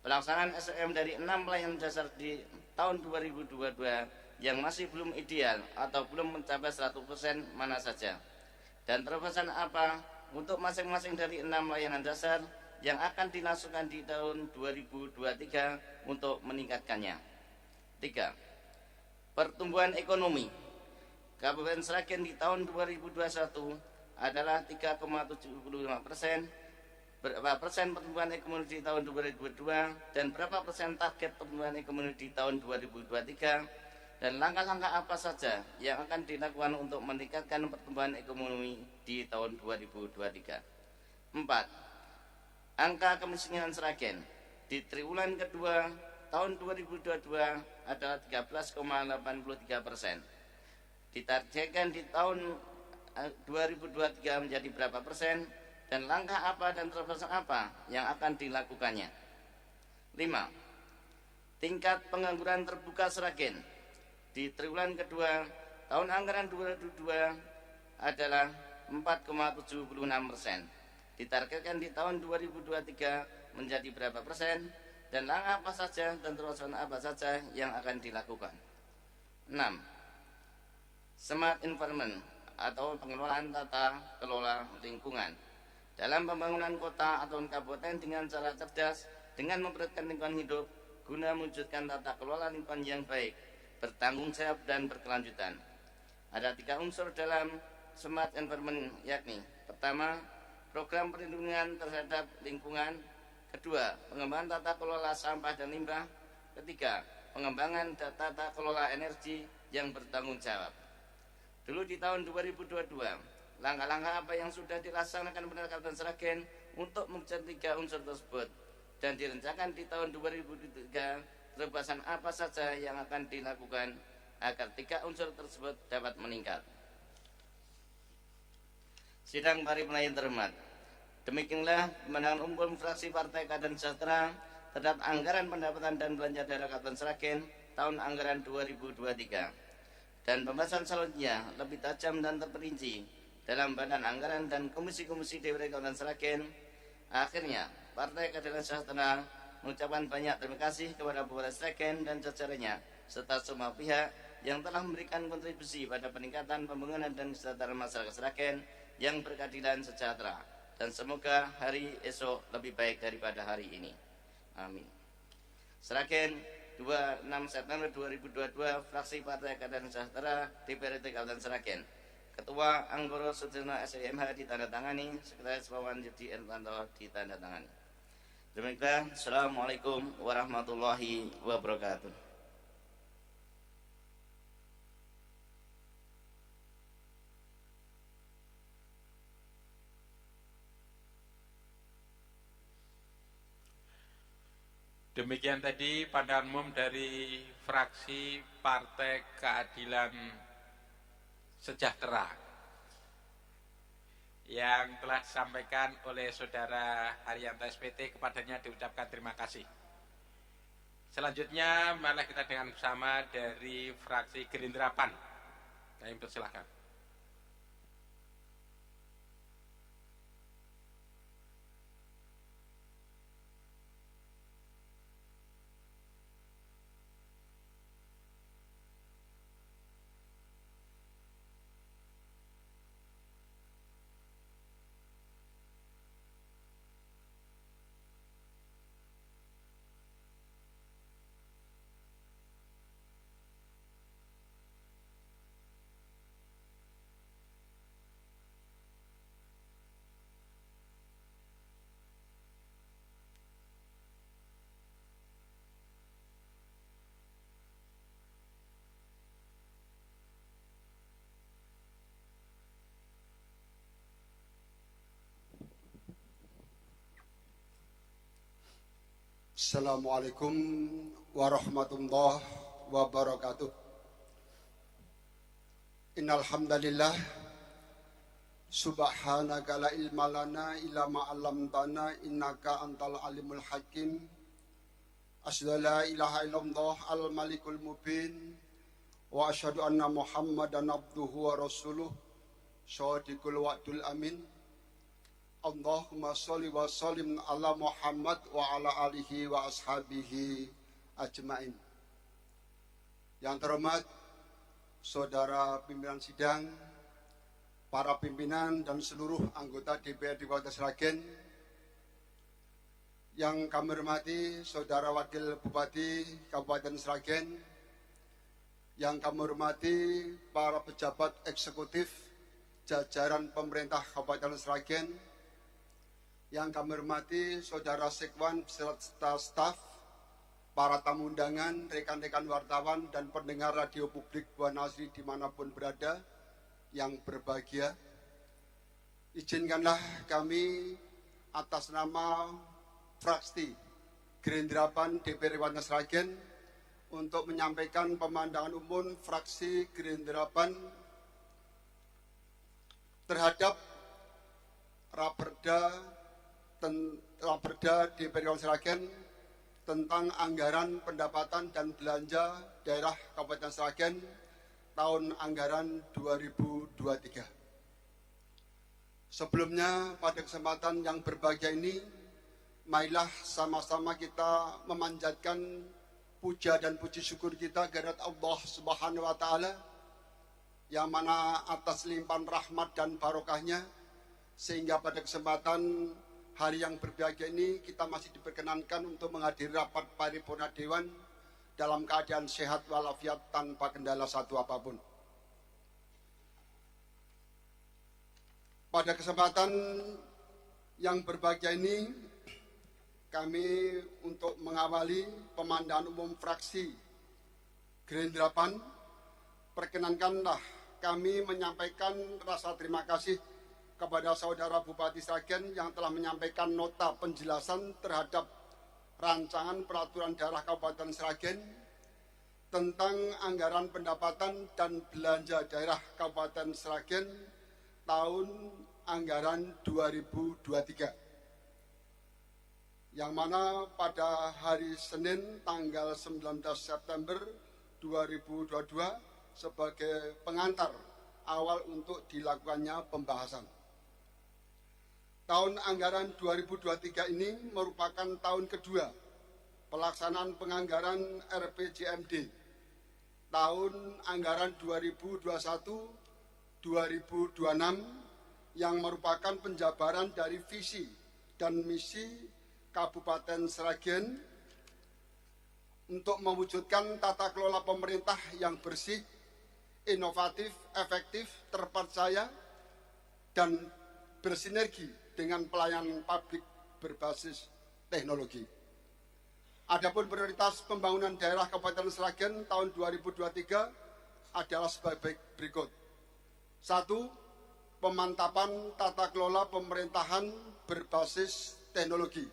Speaker 8: Pelaksanaan SPM dari 6 pelayanan dasar di tahun 2022 yang masih belum ideal atau belum mencapai 100% mana saja, dan terobosan apa untuk masing-masing dari 6 pelayanan dasar yang akan dilangsungkan di tahun 2023 untuk meningkatkannya. 3. Pertumbuhan ekonomi Kabupaten Sragen di tahun 2021 adalah 3,75%. Berapa persen pertumbuhan ekonomi di tahun 2022 dan berapa persen target pertumbuhan ekonomi di tahun 2023, dan langkah-langkah apa saja yang akan dilakukan untuk meningkatkan pertumbuhan ekonomi di tahun 2023. 4. Angka kemiskinan Sragen di triwulan kedua tahun 2022 adalah 13,83%. Ditargetkan di tahun 2023 menjadi berapa persen, dan langkah apa dan terobosan apa yang akan dilakukannya. 5. Tingkat pengangguran terbuka Sragen di triwulan kedua tahun anggaran 2022 adalah 4,76%. Ditargetkan di tahun 2023 menjadi berapa persen, dan langkah apa saja dan terobosan apa saja yang akan dilakukan. 6. Smart environment atau pengelolaan tata kelola lingkungan dalam pembangunan kota atau kabupaten dengan cara cerdas dengan memperhatikan lingkungan hidup guna mewujudkan tata kelola lingkungan yang baik, bertanggung jawab dan berkelanjutan. Ada 3 unsur dalam smart environment, yakni pertama, program perlindungan terhadap lingkungan; kedua, pengembangan tata kelola sampah dan limbah; ketiga, pengembangan tata kelola energi yang bertanggung jawab. Dulu di tahun 2022 langkah-langkah apa yang sudah dilaksanakan pemerintah Kabupaten Sragen untuk mewujudkan 3 unsur tersebut, dan direncanakan di tahun 2023 terobosan apa saja yang akan dilakukan agar 3 unsur tersebut dapat meningkat. Sidang paripurna yang terhormat, demikianlah pemandangan umum fraksi Partai Keadilan Sejahtera terhadap anggaran pendapatan dan belanja daerah Kabupaten Sragen tahun anggaran 2023. Dan pembahasan selanjutnya lebih tajam dan terperinci dalam badan anggaran dan komisi-komisi DPRD Kabupaten Sragen. Akhirnya, Partai Keadilan Sejahtera mengucapkan banyak terima kasih kepada Bupati Sragen dan jajarannya serta semua pihak yang telah memberikan kontribusi pada peningkatan pembangunan dan kesejahteraan masyarakat Sragen yang berkeadilan sejahtera, dan semoga hari esok lebih baik daripada hari ini. Amin. Sragen, 26 September 2022, fraksi Partai Keadilan Sejahtera DPRD Kabupaten Sragen. Ketua Anggoro Sudirno SIMH ditandatangani, Sekretaris Wawan Yudi Ertanto ditandatangani. Demikian, Assalamualaikum warahmatullahi wabarakatuh.
Speaker 3: Demikian tadi pandangan umum dari fraksi Partai Keadilan Sejahtera yang telah disampaikan oleh Saudara Haryanto SPT, kepadanya diucapkan terima kasih. Selanjutnya malah kita dengan bersama dari fraksi Gerindra PAN. Kami persilahkan.
Speaker 9: Assalamualaikum warahmatullahi wabarakatuh. Innal hamdalillah subhanaka la ilma lana illa ma 'allamtana innaka antal alimul hakim. Asyhadu la ilaha illallah al malikul mubin wa asyhadu anna muhammadan abduhu wa rasuluh shadiqul wa'dul amin. Allahumma sholli wa sallim ala Muhammad wa ala alihi wa ashabihi ajmain. Yang terhormat saudara pimpinan sidang, para pimpinan dan seluruh anggota DPRD Kabupaten Sragen, yang kami hormati saudara Wakil Bupati Kabupaten Sragen, yang kami hormati para pejabat eksekutif jajaran pemerintah Kabupaten Sragen, yang kami hormati saudara Sekwan beserta staf, para tamu undangan, rekan-rekan wartawan dan pendengar radio publik Buana Asri dimanapun berada yang berbahagia. Izinkanlah kami atas nama fraksi Gerindra PAN DPRD Kabupaten Sragen untuk menyampaikan pemandangan umum fraksi Gerindra PAN terhadap Raperda DPRD Kabupaten Sragen tentang anggaran pendapatan dan belanja daerah Kabupaten Sragen tahun anggaran 2023. Sebelumnya, pada kesempatan yang berbahagia ini, marilah sama-sama kita memanjatkan puja dan puji syukur kita kehadirat Allah Subhanahu wa Ta'ala, yang mana atas limpahan rahmat dan barokahnya, sehingga pada kesempatan hari yang berbahagia ini kita masih diperkenankan untuk menghadiri rapat paripurna Dewan dalam keadaan sehat walafiat tanpa kendala satu apapun. Pada kesempatan yang berbahagia ini, kami untuk mengawali pemandangan umum fraksi Gerindra PAN, perkenankanlah kami menyampaikan rasa terima kasih kepada saudara Bupati Sragen yang telah menyampaikan nota penjelasan terhadap rancangan peraturan daerah Kabupaten Sragen tentang anggaran pendapatan dan belanja daerah Kabupaten Sragen tahun anggaran 2023. yang mana pada hari Senin tanggal 19 September 2022 sebagai pengantar awal untuk dilakukannya pembahasan. Tahun anggaran 2023 ini merupakan tahun kedua pelaksanaan penganggaran RPJMD tahun anggaran 2021-2026 yang merupakan penjabaran dari visi dan misi Kabupaten Sragen untuk mewujudkan tata kelola pemerintah yang bersih, inovatif, efektif, terpercaya, dan bersinergi dengan pelayanan publik berbasis teknologi. Adapun prioritas pembangunan daerah Kabupaten Sragen tahun 2023 adalah sebagai berikut. 1. Pemantapan tata kelola pemerintahan berbasis teknologi.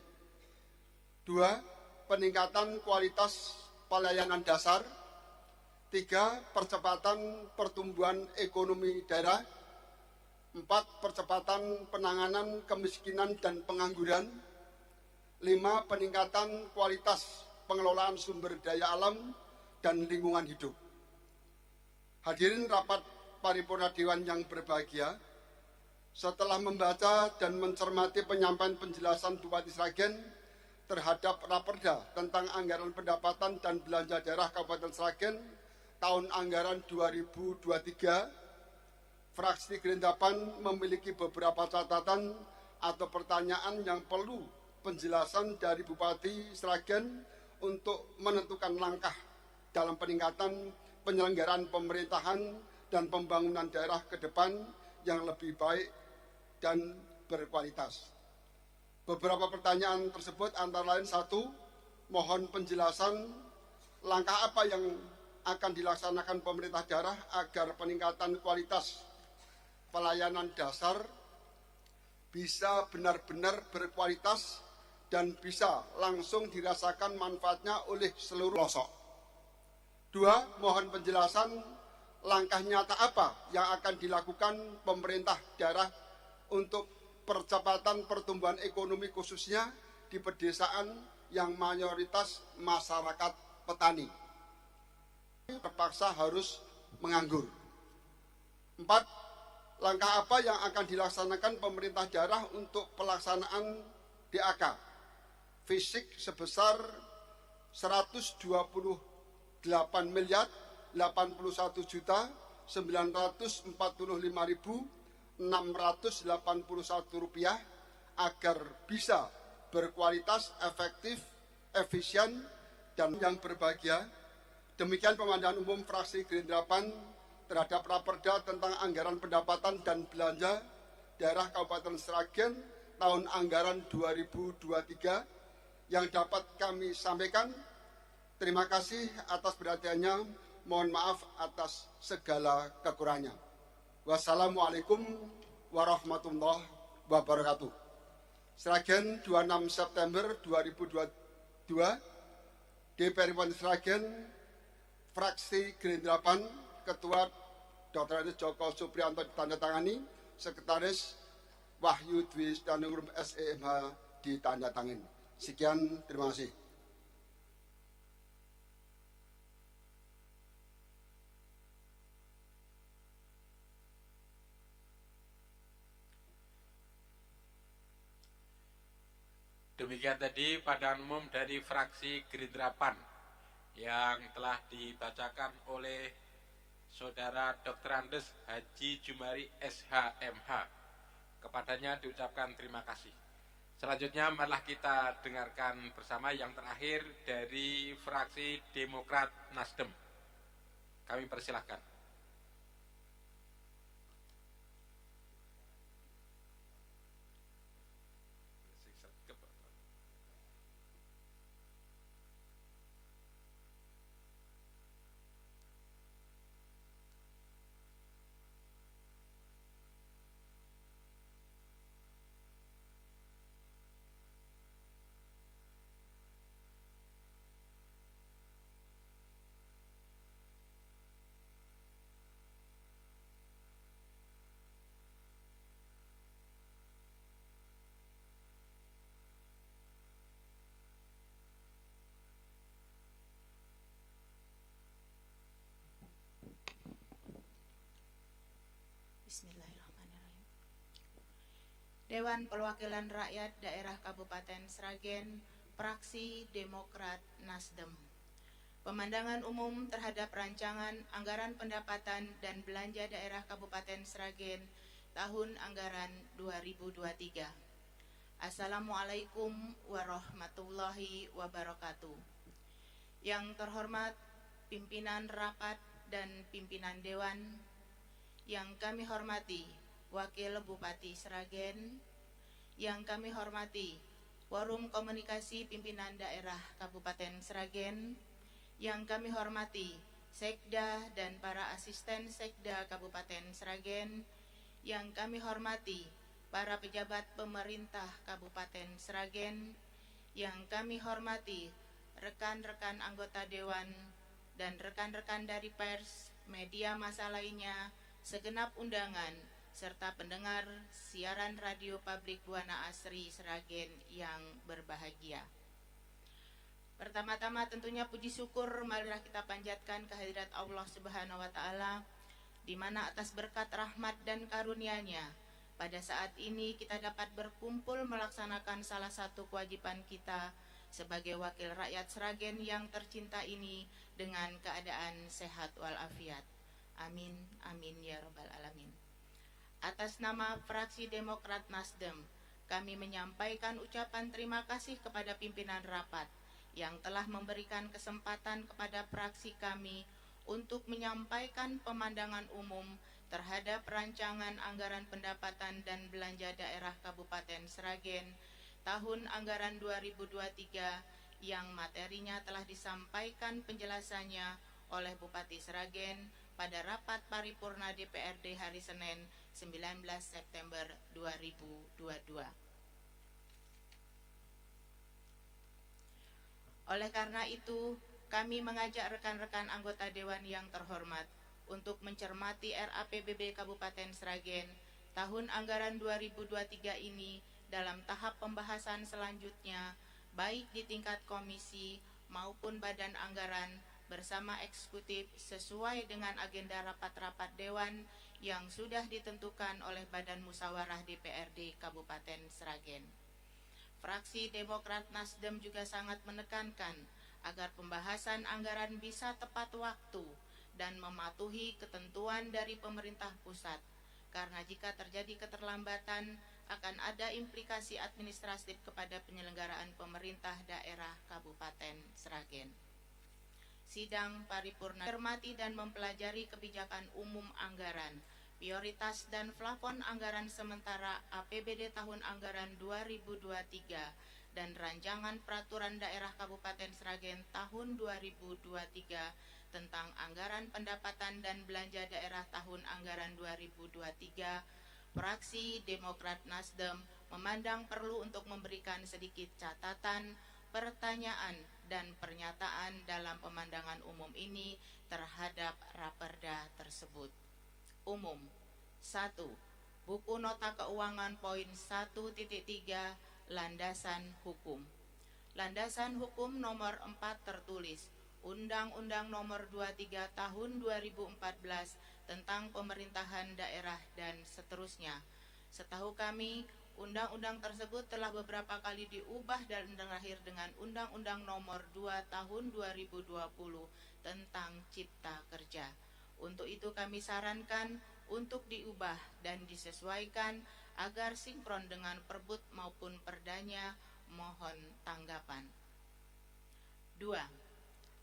Speaker 9: 2. Peningkatan kualitas pelayanan dasar. 3. Percepatan pertumbuhan ekonomi daerah. 4. Percepatan penanganan kemiskinan dan pengangguran. 5. Peningkatan kualitas pengelolaan sumber daya alam dan lingkungan hidup. Hadirin rapat paripurna Dewan yang berbahagia, setelah membaca dan mencermati penyampaian penjelasan Bupati Sragen terhadap Raperda tentang anggaran pendapatan dan belanja daerah Kabupaten Sragen tahun anggaran 2023, fraksi Gerindra PAN memiliki beberapa catatan atau pertanyaan yang perlu penjelasan dari Bupati Sragen untuk menentukan langkah dalam peningkatan penyelenggaraan pemerintahan dan pembangunan daerah ke depan yang lebih baik dan berkualitas. Beberapa pertanyaan tersebut antara lain: 1. Mohon penjelasan langkah apa yang akan dilaksanakan pemerintah daerah agar peningkatan kualitas pelayanan dasar bisa benar-benar berkualitas dan bisa langsung dirasakan manfaatnya oleh seluruh pelosok. 2. Mohon penjelasan langkah nyata apa yang akan dilakukan pemerintah daerah untuk percepatan pertumbuhan ekonomi khususnya di pedesaan yang mayoritas masyarakat petani terpaksa harus menganggur. 4. Langkah apa yang akan dilaksanakan pemerintah daerah untuk pelaksanaan DAK fisik sebesar 121.945.681 rupiah agar bisa berkualitas, efektif, efisien, dan yang berbahagia. Demikian pemandangan umum fraksi Gerindra PAN terhadap Raperda tentang anggaran pendapatan dan belanja daerah Kabupaten Sragen tahun anggaran 2023 yang dapat kami sampaikan. Terima kasih atas perhatiannya. Mohon maaf atas segala kekurangannya. Wassalamualaikum warahmatullahi wabarakatuh. Sragen 26 September 2022, DPR Kabupaten Sragen, fraksi Gerindra PAN, Ketua Dr. Joko Supriyanto ditandatangani, Sekretaris Wahyu Dwi Danungrum SEMH ditandatangani. Sekian, terima kasih.
Speaker 3: Demikian tadi pandangan umum dari fraksi Gerindra PAN yang telah dibacakan oleh Saudara Dr. Andes Haji Jumari SHMH. Kepadanya diucapkan terima kasih. Selanjutnya marilah kita dengarkan bersama yang terakhir dari fraksi Demokrat Nasdem. Kami persilahkan.
Speaker 10: Bismillahirrahmanirrahim. Dewan Perwakilan Rakyat Daerah Kabupaten Sragen, Fraksi Demokrat Nasdem. Pemandangan umum terhadap rancangan anggaran pendapatan dan belanja daerah Kabupaten Sragen tahun anggaran 2023. Assalamualaikum warahmatullahi wabarakatuh. Yang terhormat pimpinan rapat dan pimpinan dewan, yang kami hormati Wakil Bupati Sragen, yang kami hormati Forum Komunikasi Pimpinan Daerah Kabupaten Sragen, yang kami hormati Sekda dan para asisten Sekda Kabupaten Sragen, yang kami hormati para pejabat pemerintah Kabupaten Sragen, yang kami hormati rekan-rekan anggota dewan dan rekan-rekan dari pers, media massa lainnya, segenap undangan, serta pendengar siaran radio publik Buana Asri Sragen yang berbahagia. Pertama-tama tentunya puji syukur marilah kita panjatkan kehadirat Allah Subhanahu wa taala, di mana atas berkat rahmat dan karunia-Nya pada saat ini kita dapat berkumpul melaksanakan salah satu kewajiban kita sebagai wakil rakyat Sragen yang tercinta ini dengan keadaan sehat walafiat. Amin, amin ya rabbal alamin. Atas nama Fraksi Demokrat Nasdem, kami menyampaikan ucapan terima kasih kepada pimpinan rapat yang telah memberikan kesempatan kepada fraksi kami untuk menyampaikan pemandangan umum terhadap rancangan anggaran pendapatan dan belanja daerah Kabupaten Sragen tahun anggaran 2023 yang materinya telah disampaikan penjelasannya oleh Bupati Sragen pada rapat paripurna DPRD hari Senin 19 September 2022. Oleh karena itu, kami mengajak rekan-rekan anggota Dewan yang terhormat untuk mencermati RAPBB Kabupaten Sragen tahun anggaran 2023 ini dalam tahap pembahasan selanjutnya, baik di tingkat komisi maupun badan anggaran bersama eksekutif sesuai dengan agenda rapat-rapat Dewan yang sudah ditentukan oleh Badan Musyawarah DPRD Kabupaten Sragen. Fraksi Demokrat Nasdem juga sangat menekankan agar pembahasan anggaran bisa tepat waktu dan mematuhi ketentuan dari pemerintah pusat, karena jika terjadi keterlambatan akan ada implikasi administratif kepada penyelenggaraan pemerintah daerah Kabupaten Sragen. Sidang paripurna cermati dan mempelajari kebijakan umum anggaran, prioritas dan plafon anggaran sementara APBD tahun anggaran 2023 dan rancangan peraturan daerah Kabupaten Sragen tahun 2023 tentang anggaran pendapatan dan belanja daerah tahun anggaran 2023, Fraksi Demokrat Nasdem memandang perlu untuk memberikan sedikit catatan, pertanyaan, dan pernyataan dalam pemandangan umum ini terhadap raperda tersebut. Umum. 1. Buku Nota Keuangan poin 1.3 Landasan Hukum. Landasan Hukum nomor 4 tertulis Undang-Undang nomor 23 tahun 2014 tentang pemerintahan daerah dan seterusnya. Setahu kami, undang-undang tersebut telah beberapa kali diubah dan terakhir dengan Undang-Undang nomor 2 tahun 2020 tentang Cipta Kerja. Untuk itu kami sarankan untuk diubah dan disesuaikan agar sinkron dengan Perbud maupun Perdanya. Mohon tanggapan. 2.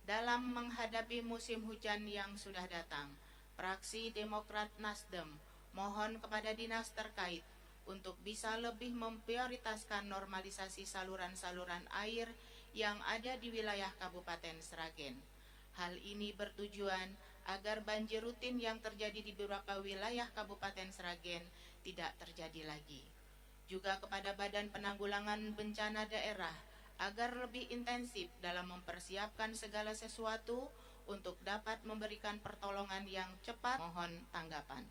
Speaker 10: Dalam menghadapi musim hujan yang sudah datang, Fraksi Demokrat Nasdem mohon kepada dinas terkait untuk bisa lebih memprioritaskan normalisasi saluran-saluran air yang ada di wilayah Kabupaten Sragen. Hal ini bertujuan agar banjir rutin yang terjadi di beberapa wilayah Kabupaten Sragen tidak terjadi lagi. Juga kepada Badan Penanggulangan Bencana Daerah agar lebih intensif dalam mempersiapkan segala sesuatu untuk dapat memberikan pertolongan yang cepat. Mohon tanggapan.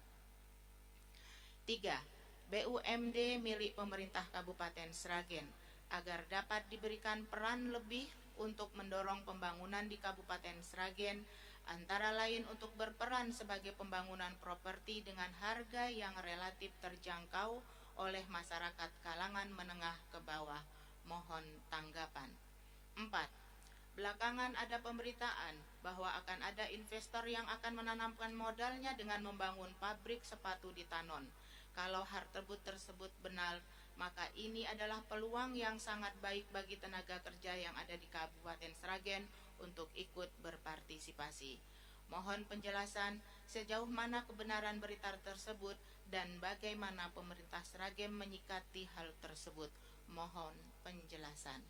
Speaker 10: 3. BUMD milik pemerintah Kabupaten Sragen agar dapat diberikan peran lebih untuk mendorong pembangunan di Kabupaten Sragen antara lain untuk berperan sebagai pembangunan properti dengan harga yang relatif terjangkau oleh masyarakat kalangan menengah ke bawah. Mohon tanggapan. 4. Belakangan ada pemberitaan bahwa akan ada investor yang akan menanamkan modalnya dengan membangun pabrik sepatu di Tanon. Kalau hal tersebut benar, maka ini adalah peluang yang sangat baik bagi tenaga kerja yang ada di Kabupaten Sragen untuk ikut berpartisipasi. Mohon penjelasan sejauh mana kebenaran berita tersebut dan bagaimana pemerintah Sragen menyikapi hal tersebut. Mohon penjelasan.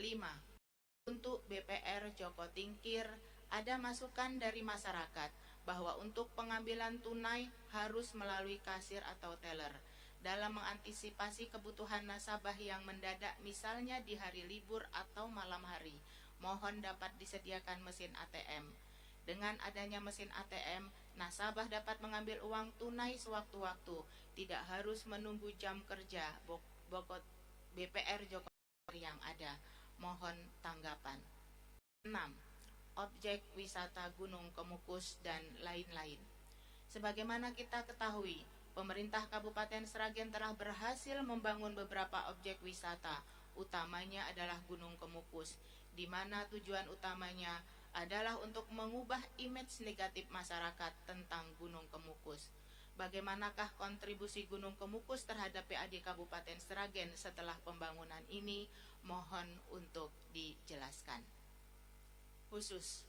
Speaker 10: 5. Untuk BPR Joko Tingkir, ada masukan dari masyarakat bahwa untuk pengambilan tunai harus melalui kasir atau teller. Dalam mengantisipasi kebutuhan nasabah yang mendadak misalnya di hari libur atau malam hari, mohon dapat disediakan mesin ATM. Dengan adanya mesin ATM, nasabah dapat mengambil uang tunai sewaktu-waktu, tidak harus menunggu jam kerja bokot BPR Joko yang ada. Mohon tanggapan. 6. Objek wisata Gunung Kemukus dan lain-lain. Sebagaimana kita ketahui, pemerintah Kabupaten Sragen telah berhasil membangun beberapa objek wisata, utamanya adalah Gunung Kemukus, di mana tujuan utamanya adalah untuk mengubah image negatif masyarakat tentang Gunung Kemukus. Bagaimanakah kontribusi Gunung Kemukus terhadap PAD Kabupaten Sragen setelah pembangunan ini? Mohon untuk dijelaskan. Khusus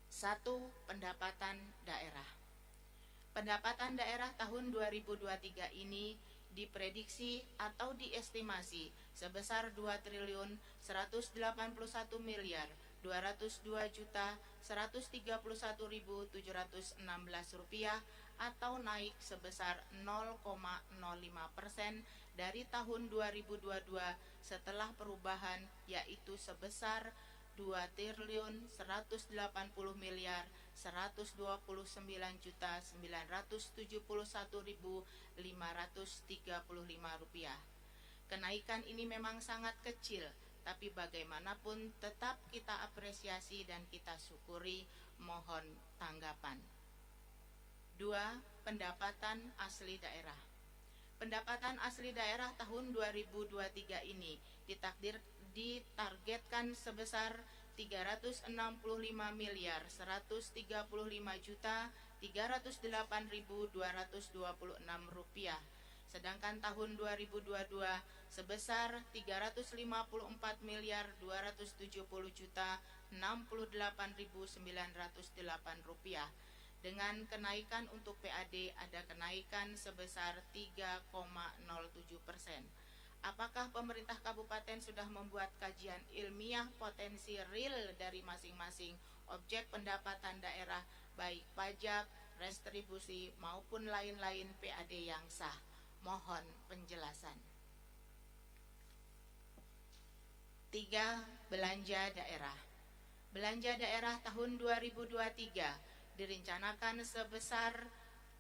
Speaker 10: 1. Pendapatan daerah. Pendapatan daerah tahun 2023 ini diprediksi atau diestimasi sebesar 2.181.202.131.716 rupiah atau naik sebesar 0,05% dari tahun 2022 setelah perubahan, yaitu sebesar 2.189.971.535 rupiah. Kenaikan ini memang sangat kecil, tapi bagaimanapun tetap kita apresiasi dan kita syukuri. Mohon tanggapan. 2. Pendapatan asli daerah. Pendapatan asli daerah tahun 2023 ini ditargetkan sebesar 365.335.308.226 rupiah. Sedangkan tahun 2022 sebesar 354.270.068.908 rupiah. Dengan kenaikan untuk PAD ada kenaikan sebesar 3,07%. Apakah pemerintah kabupaten sudah membuat kajian ilmiah potensi real dari masing-masing objek pendapatan daerah, baik pajak, restribusi maupun lain-lain PAD yang sah? Mohon penjelasan. 3. Belanja daerah. Belanja daerah tahun 2023 direncanakan sebesar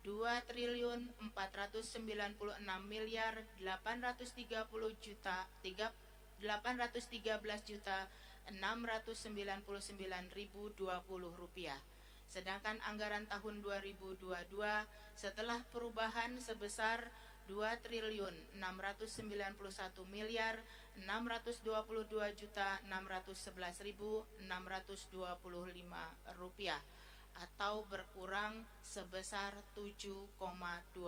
Speaker 10: 2.413.813.699.020 rupiah. Sedangkan anggaran tahun 2022 setelah perubahan sebesar 2.699.622.611.625 rupiah atau berkurang sebesar 7,24%.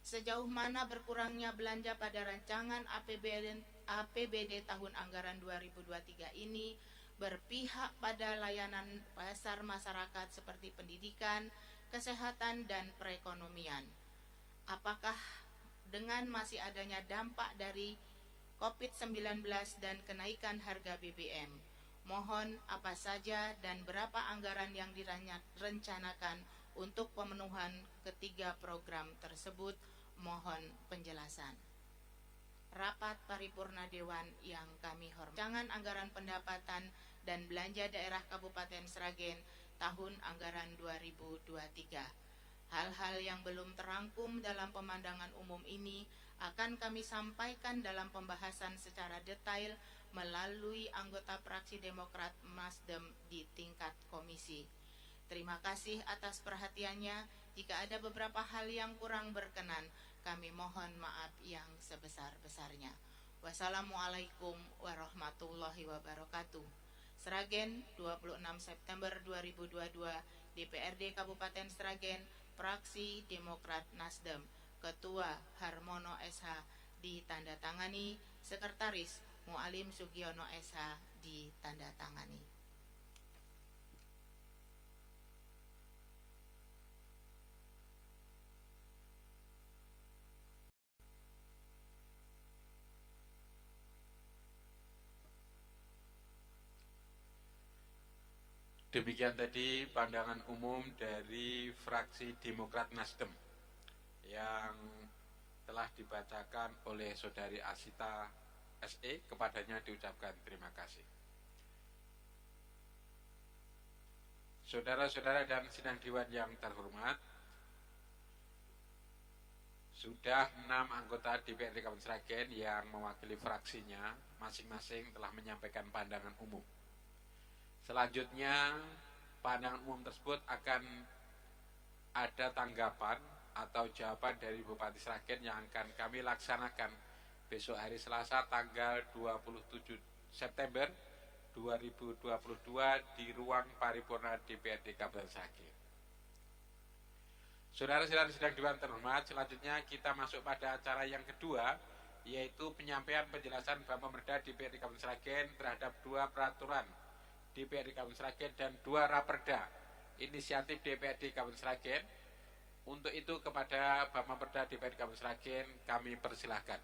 Speaker 10: Sejauh mana berkurangnya belanja pada rancangan APBD tahun anggaran 2023 ini berpihak pada layanan pasar masyarakat seperti pendidikan, kesehatan, dan perekonomian. Apakah dengan masih adanya dampak dari COVID-19 dan kenaikan harga BBM, mohon apa saja dan berapa anggaran yang direncanakan untuk pemenuhan ketiga program tersebut? Mohon penjelasan. Rapat paripurna Dewan yang kami hormati. Rancangan anggaran pendapatan dan belanja daerah Kabupaten Sragen tahun anggaran 2023. Hal-hal yang belum terangkum dalam pemandangan umum ini akan kami sampaikan dalam pembahasan secara detail melalui anggota fraksi Demokrat Nasdem di tingkat komisi. Terima kasih atas perhatiannya. Jika ada beberapa hal yang kurang berkenan, kami mohon maaf yang sebesar-besarnya. Wassalamualaikum warahmatullahi wabarakatuh. Sragen, 26 September 2022, DPRD Kabupaten Sragen, fraksi Demokrat Nasdem, Ketua Harmono SH ditandatangani, Sekretaris Mualim Sugiono SH ditandatangani.
Speaker 3: Demikian tadi pandangan umum dari fraksi Demokrat Nasdem yang telah dibacakan oleh Saudari Asita SE. Kepadanya diucapkan terima kasih. Saudara-saudara dan sidang dewan yang terhormat, sudah 6 anggota DPRD Kabupaten Sragen yang mewakili fraksinya masing-masing telah menyampaikan pandangan umum. Selanjutnya, pandangan umum tersebut akan ada tanggapan atau jawaban dari Bupati Sragen yang akan kami laksanakan besok hari Selasa tanggal 27 September 2022 di ruang paripurna DPRD Kabupaten Sragen. Saudara-saudara sidang dewan terhormat, selanjutnya kita masuk pada acara yang kedua, yaitu penyampaian penjelasan Bapak Pemerda DPRD Kabupaten Sragen terhadap 2 peraturan DPRD Kabupaten Sragen dan 2 raperda inisiatif DPRD Kabupaten Sragen. Untuk itu kepada Bapak Pemerda DPRD Kabupaten Sragen kami persilahkan.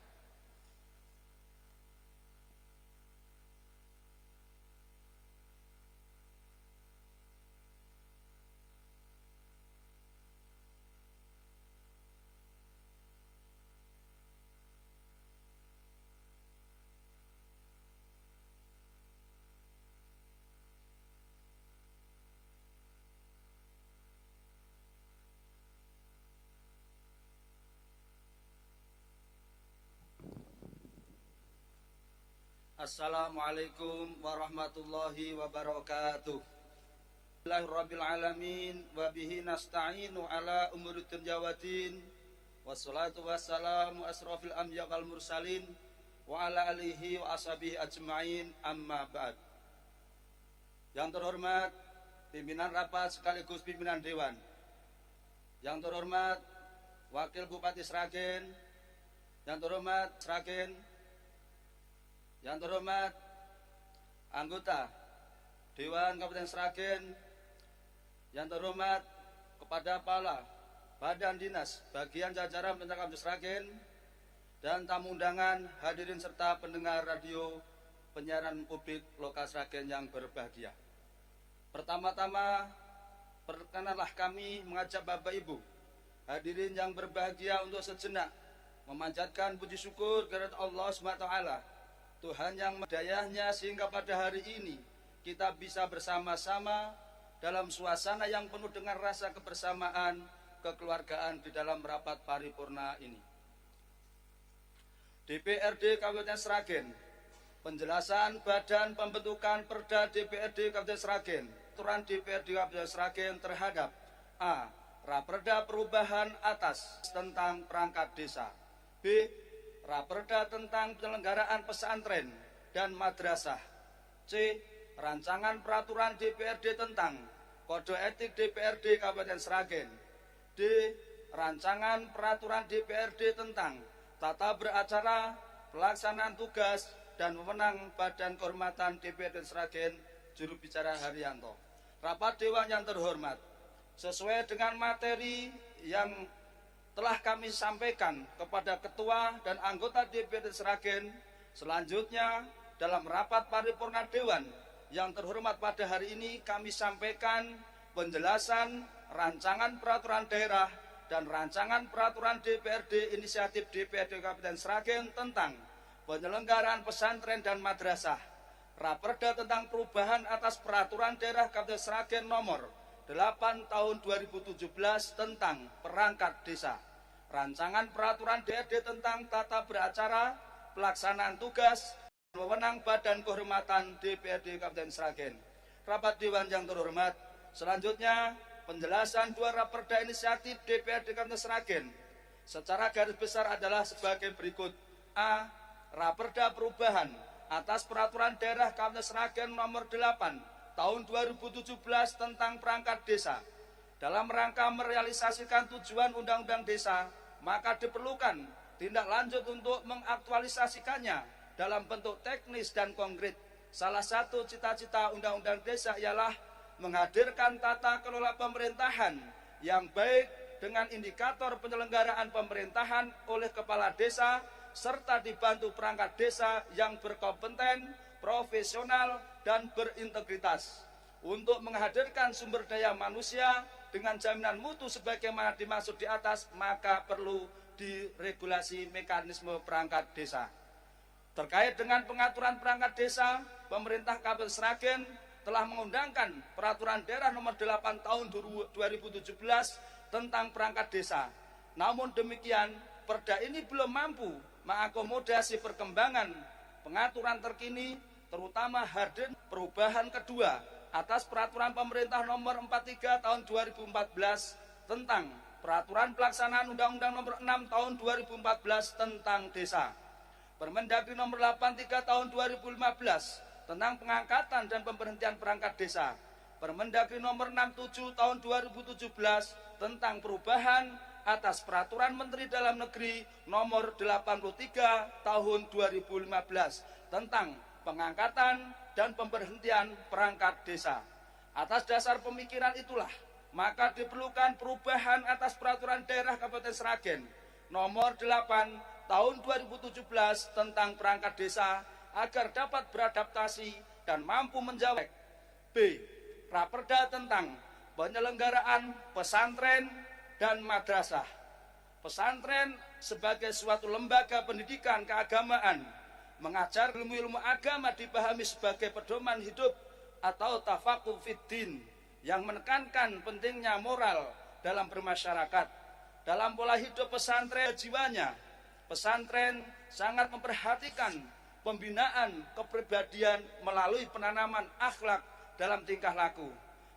Speaker 11: Assalamualaikum warahmatullahi wabarakatuh. Bismillahirrahmanirrahim. Wa bihi nasta'inu ala umuri dunya waddin. Wassalatu wassalamu asrofil anbiya wal mursalin wa ala alihi wa ashabihi ajma'in, amma ba'd. Yang terhormat pimpinan rapat sekaligus pimpinan dewan. Yang terhormat Wakil Bupati Sragen. Yang terhormat Sragen. Yang terhormat anggota Dewan Kabupaten Sragen, yang terhormat kepada kepala Badan Dinas bagian jajaran pemerintah Kabupaten Sragen, dan tamu undangan, hadirin serta pendengar radio penyiaran publik lokal Sragen yang berbahagia. Pertama-tama, perkenanlah kami mengajak Bapak Ibu hadirin yang berbahagia untuk sejenak memanjatkan puji syukur kepada Allah SWT, Tuhan yang mendayanya sehingga pada hari ini kita bisa bersama-sama dalam suasana yang penuh dengan rasa kebersamaan, kekeluargaan di dalam rapat paripurna ini. DPRD Kabupaten Sragen, penjelasan badan pembentukan Perda DPRD Kabupaten Sragen, aturan DPRD Kabupaten Sragen terhadap A. Raperda perubahan atas tentang perangkat desa. B. Raperda tentang penyelenggaraan pesantren dan madrasah. C. Rancangan peraturan DPRD tentang Kode Etik DPRD Kabupaten Sragen. D. Rancangan peraturan DPRD tentang tata beracara, pelaksanaan tugas, dan wewenang Badan Kehormatan DPRD Sragen, juru bicara Haryanto. Rapat Dewan yang terhormat, sesuai dengan materi yang telah kami sampaikan kepada Ketua dan anggota DPRD Sragen, selanjutnya dalam rapat paripurna Dewan yang terhormat pada hari ini kami sampaikan penjelasan rancangan peraturan daerah dan rancangan peraturan DPRD inisiatif DPRD Kabupaten Sragen tentang penyelenggaraan pesantren dan madrasah, Raperda tentang perubahan atas peraturan daerah Kabupaten Sragen nomor 8 tahun 2017 tentang perangkat desa, rancangan peraturan DPRD tentang tata beracara, pelaksanaan tugas, Wewenang Badan Kehormatan DPRD Kabupaten Sragen. Rapat Dewan yang terhormat, selanjutnya penjelasan dua raperda inisiatif DPRD Kabupaten Sragen secara garis besar adalah sebagai berikut. A. Raperda perubahan atas peraturan daerah Kabupaten Sragen nomor 8 tahun 2017 tentang perangkat desa. Dalam rangka merealisasikan tujuan Undang-Undang Desa, maka diperlukan tindak lanjut untuk mengaktualisasikannya dalam bentuk teknis dan konkret. Salah satu cita-cita Undang-Undang Desa ialah menghadirkan tata kelola pemerintahan yang baik dengan indikator penyelenggaraan pemerintahan oleh kepala desa serta dibantu perangkat desa yang berkompeten, profesional, dan berintegritas. Untuk menghadirkan sumber daya manusia dengan jaminan mutu sebagaimana dimaksud di atas, maka perlu diregulasi mekanisme perangkat desa. Terkait dengan pengaturan perangkat desa, pemerintah Kabupaten Sragen telah mengundangkan peraturan daerah nomor 8 tahun 2017 tentang perangkat desa. Namun demikian, perda ini belum mampu mengakomodasi perkembangan pengaturan terkini, terutama hadir perubahan kedua atas peraturan pemerintah nomor 43 tahun 2014 tentang peraturan pelaksanaan Undang-Undang nomor 6 tahun 2014 tentang desa. Permendagri nomor 83 tahun 2015 tentang pengangkatan dan pemberhentian perangkat desa. Permendagri nomor 67 tahun 2017 tentang perubahan atas peraturan Menteri Dalam Negeri nomor 83 tahun 2015 tentang pengangkatan dan pemberhentian perangkat desa. Atas dasar pemikiran itulah, maka diperlukan perubahan atas peraturan daerah Kabupaten Sragen nomor 8 tahun 2017 tentang perangkat desa agar dapat beradaptasi dan mampu menjawab. B. Raperda tentang penyelenggaraan pesantren dan madrasah. Pesantren sebagai suatu lembaga pendidikan keagamaan mengajar ilmu-ilmu agama dipahami sebagai pedoman hidup atau tafakuh fiddin yang menekankan pentingnya moral dalam bermasyarakat. Dalam pola hidup pesantren jiwanya, pesantren sangat memperhatikan pembinaan kepribadian melalui penanaman akhlak dalam tingkah laku.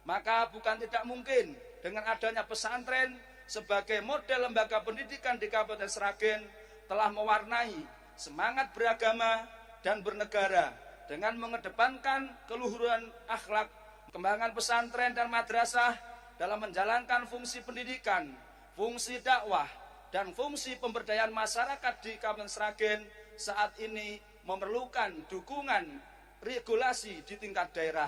Speaker 11: Maka bukan tidak mungkin dengan adanya pesantren sebagai model lembaga pendidikan di Kabupaten Sragen telah mewarnai semangat beragama dan bernegara dengan mengedepankan keluhuran akhlak. Kembangan pesantren dan madrasah dalam menjalankan fungsi pendidikan, fungsi dakwah, dan fungsi pemberdayaan masyarakat di Kabupaten Sragen saat ini memerlukan dukungan regulasi di tingkat daerah.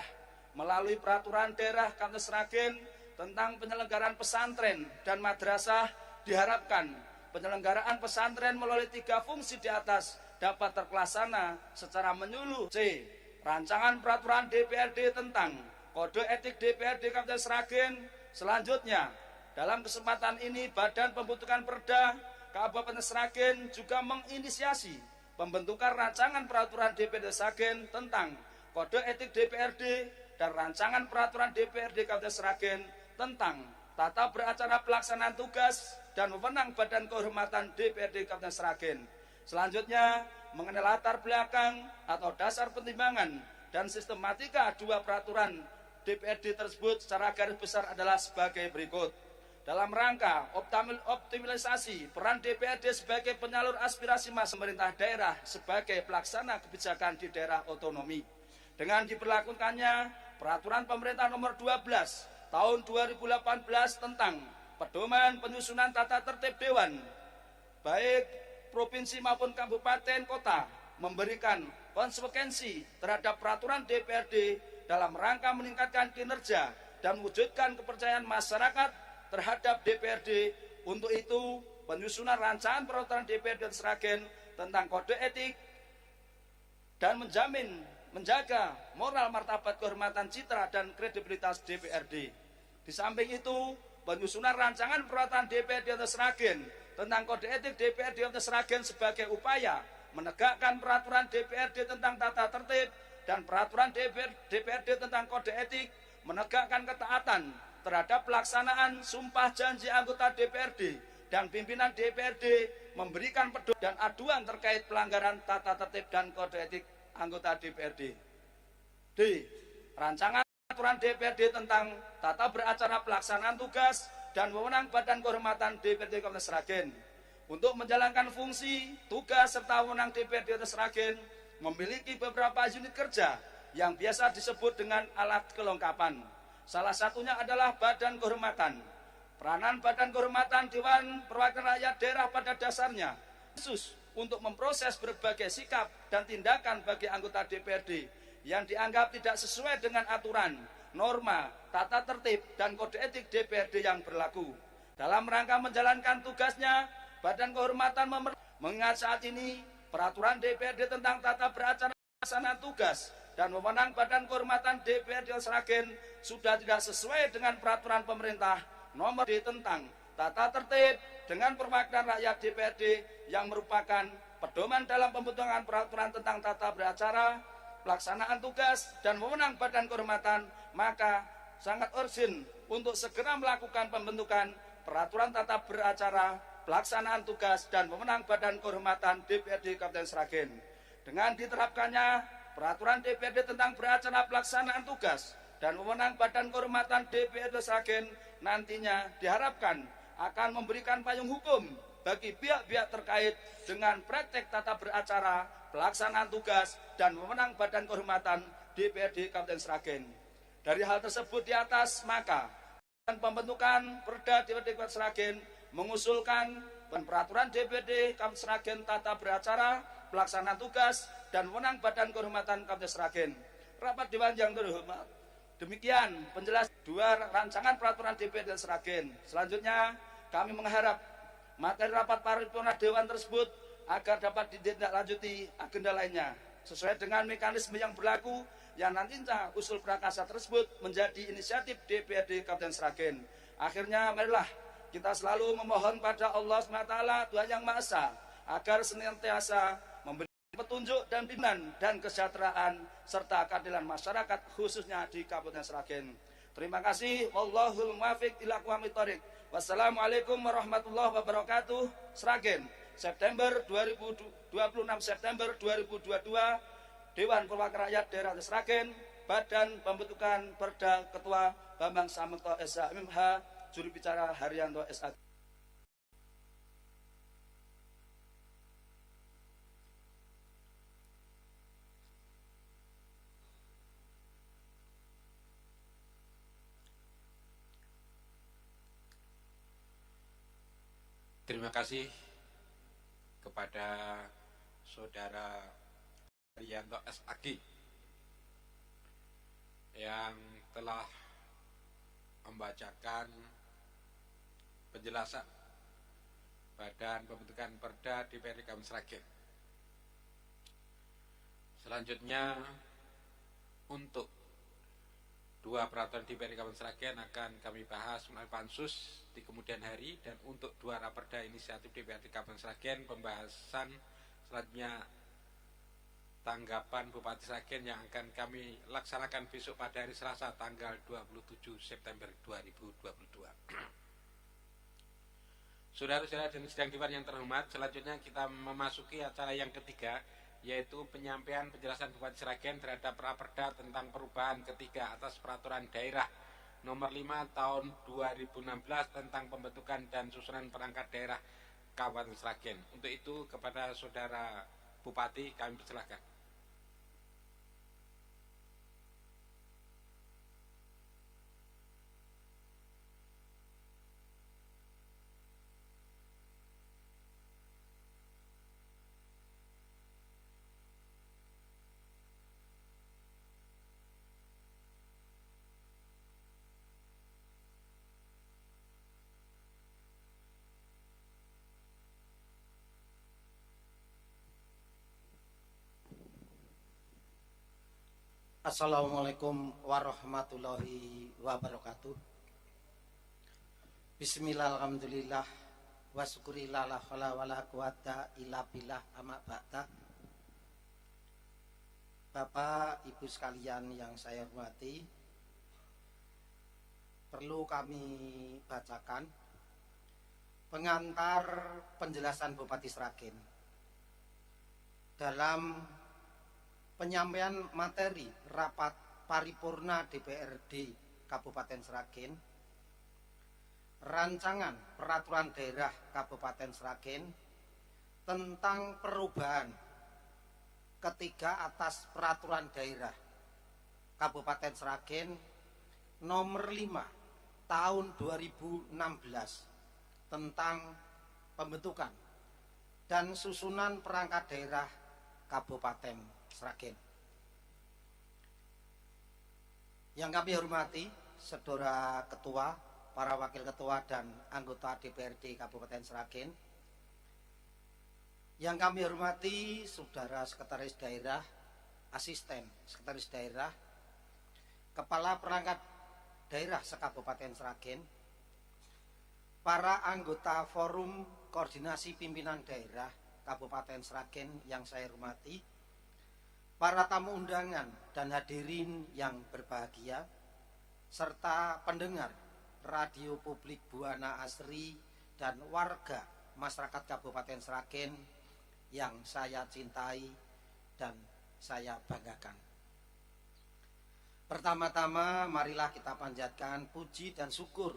Speaker 11: Melalui peraturan daerah Kabupaten Sragen tentang penyelenggaraan pesantren dan madrasah, diharapkan penyelenggaraan pesantren melalui 3 fungsi di atas dapat terlaksana secara menyeluruh. C. Rancangan peraturan DPRD tentang Kode Etik DPRD Kabupaten Sragen. Selanjutnya, dalam kesempatan ini Badan Pembentukan Perda Kabupaten Sragen juga menginisiasi pembentukan rancangan peraturan DPRD Sragen tentang Kode Etik DPRD dan rancangan peraturan DPRD Kabupaten Sragen tentang tata beracara pelaksanaan tugas dan wewenang Badan Kehormatan DPRD Kabupaten Sragen. Selanjutnya, mengenai latar belakang atau dasar pertimbangan dan sistematika dua peraturan DPRD tersebut secara garis besar adalah sebagai berikut. Dalam rangka optimalisasi peran DPRD sebagai penyalur aspirasi masyarakat pemerintah daerah sebagai pelaksana kebijakan di daerah otonomi, dengan diberlakukannya peraturan pemerintah nomor 12 tahun 2018 tentang pedoman penyusunan tata tertib dewan, baik provinsi maupun kabupaten kota, memberikan konsekuensi terhadap peraturan DPRD dalam rangka meningkatkan kinerja dan mewujudkan kepercayaan masyarakat terhadap DPRD. Untuk itu, penyusunan rancangan peraturan DPRD Sragen tentang kode etik dan menjaga moral martabat kehormatan citra dan kredibilitas DPRD. Di samping itu, penyusunan rancangan peraturan DPRD Sragen tentang kode etik DPRD Sragen sebagai upaya menegakkan peraturan DPRD tentang tata tertib dan peraturan DPRD tentang kode etik, menegakkan ketaatan terhadap pelaksanaan sumpah janji anggota DPRD dan pimpinan DPRD, memberikan pedoman dan aduan terkait pelanggaran tata tertib dan kode etik anggota DPRD. D. Rancangan aturan DPRD tentang tata beracara pelaksanaan tugas dan wewenang Badan Kehormatan DPRD Kabupaten Sragen. Untuk menjalankan fungsi, tugas, serta wewenang DPRD Kabupaten Sragen memiliki beberapa unit kerja yang biasa disebut dengan alat kelengkapan. Salah satunya adalah Badan Kehormatan. Peranan Badan Kehormatan Dewan Perwakilan Rakyat Daerah pada dasarnya khusus untuk memproses berbagai sikap dan tindakan bagi anggota DPRD yang dianggap tidak sesuai dengan aturan, norma, tata tertib, dan kode etik DPRD yang berlaku. Dalam rangka menjalankan tugasnya, Badan Kehormatan mengingat saat ini peraturan DPRD tentang tata beracara pelaksanaan tugas dan wewenang Badan Kehormatan DPRD Sragen sudah tidak sesuai dengan peraturan pemerintah nomor D tentang tata tertib dengan perwakilan rakyat DPRD yang merupakan pedoman dalam pembentukan peraturan tentang tata beracara, pelaksanaan tugas, dan wewenang Badan Kehormatan, maka sangat urgent untuk segera melakukan pembentukan peraturan tata beracara, pelaksanaan tugas, dan wewenang Badan Kehormatan DPRD Kabupaten Sragen. Dengan diterapkannya peraturan DPRD tentang beracara pelaksanaan tugas dan wewenang Badan Kehormatan DPRD Sragen nantinya diharapkan akan memberikan payung hukum bagi pihak-pihak terkait dengan praktek tata beracara, pelaksanaan tugas, dan wewenang Badan Kehormatan DPRD Kabupaten Sragen. Dari hal tersebut di atas, maka pembentukan Perda DPRD Kabupaten Sragen mengusulkan peraturan DPRD Kabupaten Sragen tata beracara, pelaksanaan tugas, dan wewenang Badan Kehormatan Kabupaten Sragen. Rapat Dewan yang terhormat, demikian penjelasan dua rancangan peraturan DPRD Sragen. Selanjutnya kami mengharap materi rapat paripurna Dewan tersebut agar dapat ditindaklanjuti agenda lainnya sesuai dengan mekanisme yang berlaku yang nantinya usul prakasa tersebut menjadi inisiatif DPRD Kabupaten Sragen. Akhirnya marilah kita selalu memohon pada Allah SWT Tuhan Yang Maha Esa agar senantiasa memberi petunjuk dan bimbingan dan kesejahteraan serta keadilan masyarakat khususnya di Kabupaten Sragen. Terima kasih. Wallahul muwaffiq ila aqwamit thoriq. Wassalamualaikum warahmatullahi wabarakatuh. Sragen, September 26 September 2022. Dewan Perwakilan Rakyat Daerah Sragen, Badan Pembentukan Perda Ketua Bambang Samekto SH MH, Juru bicara Haryanto SH.
Speaker 3: Terima kasih kepada Saudara Haryanto SAG yang telah membacakan penjelasan Badan Pembentukan Perda DPRD Kabupaten Sragen. Selanjutnya untuk dua peraturan DPRD Kabupaten Sragen akan kami bahas melalui pansus di kemudian hari, dan untuk dua raperda inisiatif DPRD Kabupaten Sragen pembahasan selanjutnya tanggapan Bupati Sragen yang akan kami laksanakan besok pada hari Selasa tanggal 27 September 2022. Saudara-saudara dan sidang Dewan yang terhormat, selanjutnya kita memasuki acara yang ketiga, yaitu penyampaian penjelasan Bupati Sragen terhadap raperda tentang perubahan ketiga atas peraturan daerah nomor 5 tahun 2016 tentang pembentukan dan susunan perangkat daerah Kabupaten Sragen. Untuk itu kepada Saudara Bupati kami persilahkan.
Speaker 12: Assalamualaikum warahmatullahi wabarakatuh. Bismillah, alhamdulillah, wa syukurillah, la haula wala quwata illa billah, amma ba'da. Bapak, Ibu sekalian yang saya hormati, perlu kami bacakan pengantar penjelasan Bupati Sragen dalam penyampaian materi rapat paripurna DPRD Kabupaten Sragen, rancangan peraturan daerah Kabupaten Sragen tentang perubahan ketiga atas peraturan daerah Kabupaten Sragen nomor 5 tahun 2016 tentang pembentukan dan susunan perangkat daerah Kabupaten Sragen. Yang kami hormati saudara ketua, para wakil ketua dan anggota DPRD Kabupaten Sragen. Yang kami hormati saudara sekretaris daerah, asisten sekretaris daerah, kepala perangkat daerah se-Kabupaten Sragen, para anggota forum koordinasi pimpinan daerah Kabupaten Sragen yang saya hormati, para tamu undangan dan hadirin yang berbahagia, serta pendengar radio publik Buana Asri dan warga masyarakat Kabupaten Sragen yang saya cintai dan saya banggakan. Pertama-tama marilah kita panjatkan puji dan syukur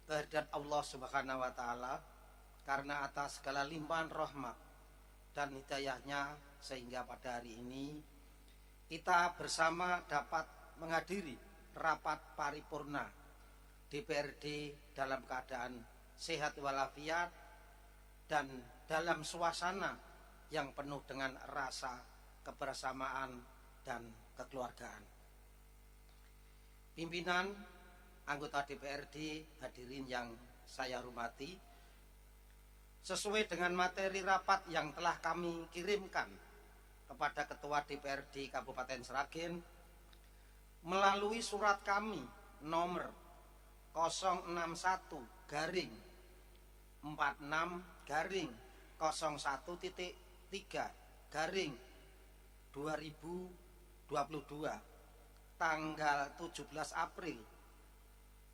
Speaker 12: kehadirat Allah Subhanahu wa taala karena atas segala limpahan rahmat dan hidayahnya sehingga pada hari ini kita bersama dapat menghadiri rapat paripurna DPRD dalam keadaan sehat walafiat dan dalam suasana yang penuh dengan rasa kebersamaan dan kekeluargaan. Pimpinan, anggota DPRD, hadirin yang saya hormati, sesuai dengan materi rapat yang telah kami kirimkan kepada Ketua DPRD Kabupaten Sragen melalui surat kami nomor 061-01.3/2022 tanggal 17 April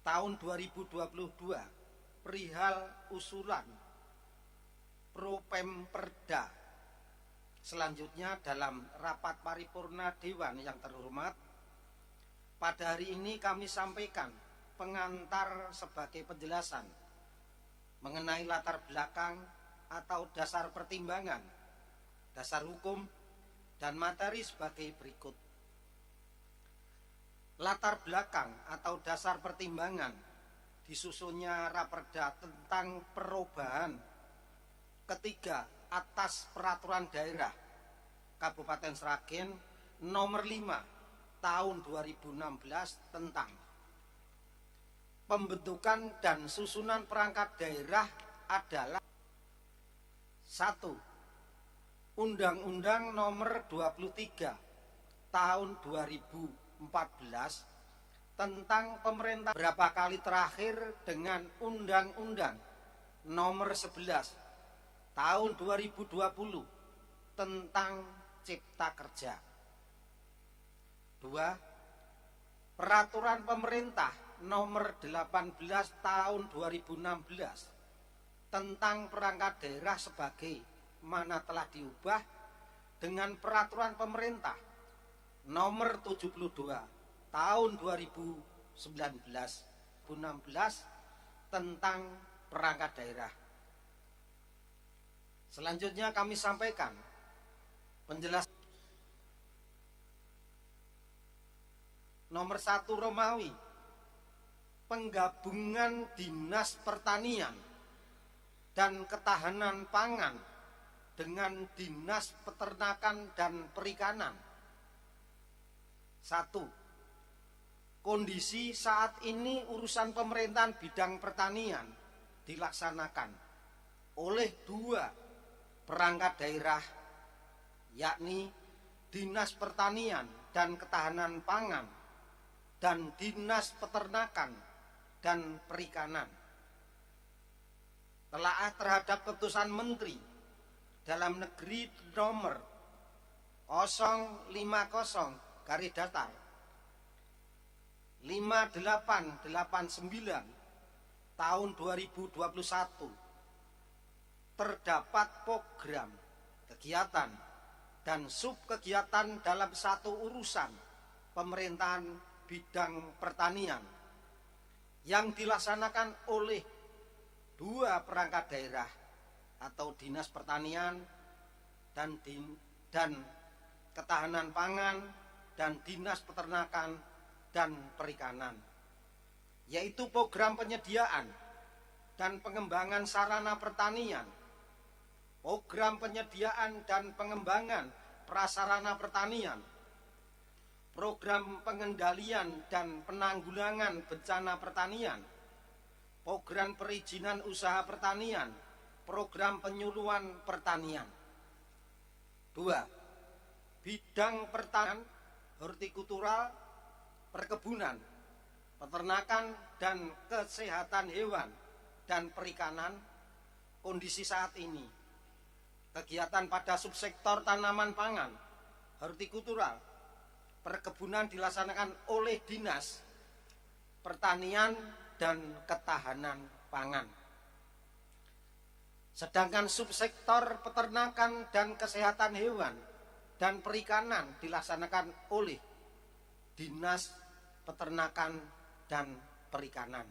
Speaker 12: tahun 2022 perihal usulan Propemperda. Selanjutnya dalam rapat paripurna Dewan yang terhormat, pada hari ini kami sampaikan pengantar sebagai penjelasan mengenai latar belakang atau dasar pertimbangan, dasar hukum, dan materi sebagai berikut. Latar belakang atau dasar pertimbangan disusunnya Raperda tentang perubahan ketiga atas peraturan daerah Kabupaten Sragen nomor 5 tahun 2016 tentang pembentukan dan susunan perangkat daerah adalah 1. Undang-Undang nomor 23 tahun 2014 tentang pemerintah, berapa kali terakhir dengan Undang-Undang nomor 11 tahun 2020 tentang Cipta Kerja. 2. Peraturan pemerintah nomor 18 tahun 2016 tentang perangkat daerah sebagai mana telah diubah dengan peraturan pemerintah nomor 72 tahun 2016 tentang perangkat daerah. Selanjutnya kami sampaikan penjelasan nomor 1 Romawi, penggabungan Dinas Pertanian dan Ketahanan Pangan dengan Dinas Peternakan dan Perikanan. 1. Kondisi saat ini urusan pemerintahan bidang pertanian dilaksanakan oleh 2 perangkat daerah, yakni Dinas Pertanian dan Ketahanan Pangan dan Dinas Peternakan dan Perikanan. Telaah terhadap keputusan Menteri Dalam Negeri nomor 050 garis datar 5889 tahun 2021 terdapat program, kegiatan, dan subkegiatan dalam satu urusan pemerintahan bidang pertanian yang dilaksanakan oleh dua perangkat daerah atau Dinas Pertanian dan Ketahanan Pangan dan Dinas Peternakan dan Perikanan, yaitu program penyediaan dan pengembangan sarana pertanian, program penyediaan dan pengembangan prasarana pertanian, program pengendalian dan penanggulangan bencana pertanian, program perizinan usaha pertanian, program penyuluhan pertanian. 2. Bidang pertanian, hortikultural, perkebunan, peternakan dan kesehatan hewan dan perikanan. Kondisi saat ini, kegiatan pada subsektor tanaman pangan, hortikultural, perkebunan dilaksanakan oleh Dinas Pertanian dan Ketahanan Pangan. Sedangkan subsektor peternakan dan kesehatan hewan dan perikanan dilaksanakan oleh Dinas Peternakan dan Perikanan.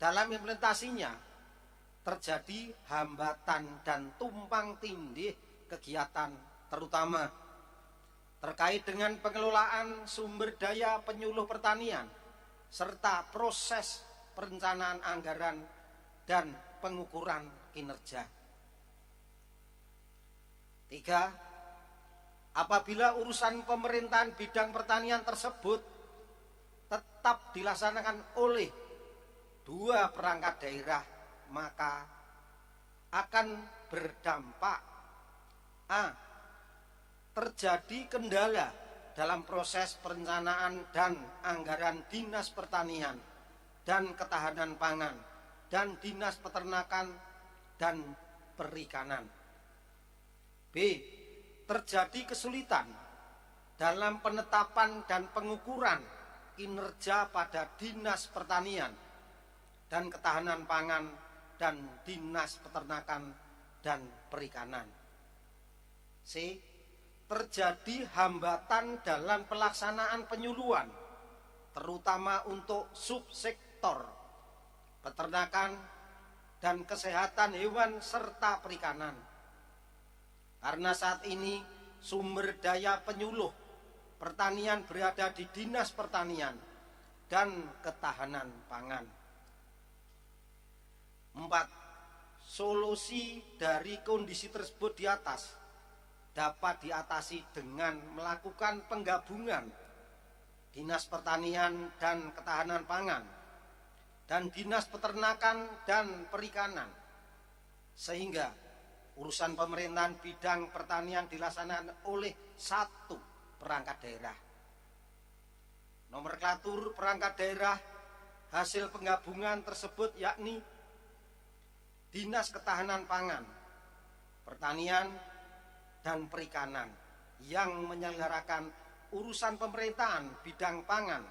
Speaker 12: Dalam implementasinya terjadi hambatan dan tumpang tindih kegiatan, terutama terkait dengan pengelolaan sumber daya penyuluh pertanian serta proses perencanaan anggaran dan pengukuran kinerja. 3. Apabila urusan pemerintahan bidang pertanian tersebut tetap dilaksanakan oleh dua perangkat daerah, maka akan berdampak A. Terjadi kendala dalam proses perencanaan dan anggaran Dinas Pertanian dan Ketahanan Pangan dan Dinas Peternakan dan Perikanan. B. Terjadi kesulitan dalam penetapan dan pengukuran kinerja pada Dinas Pertanian dan Ketahanan Pangan dan Dinas Peternakan dan Perikanan. C. Terjadi hambatan dalam pelaksanaan penyuluhan, terutama untuk subsektor peternakan dan kesehatan hewan serta perikanan. Karena saat ini sumber daya penyuluh pertanian berada di Dinas Pertanian dan Ketahanan Pangan. 4. Solusi dari kondisi tersebut di atas dapat diatasi dengan melakukan penggabungan Dinas Pertanian dan Ketahanan Pangan dan Dinas Peternakan dan Perikanan, sehingga urusan pemerintahan bidang pertanian dilaksanakan oleh satu perangkat daerah. Nomenklatur perangkat daerah hasil penggabungan tersebut yakni Dinas Ketahanan Pangan, Pertanian dan Perikanan yang menyelenggarakan urusan pemerintahan bidang pangan,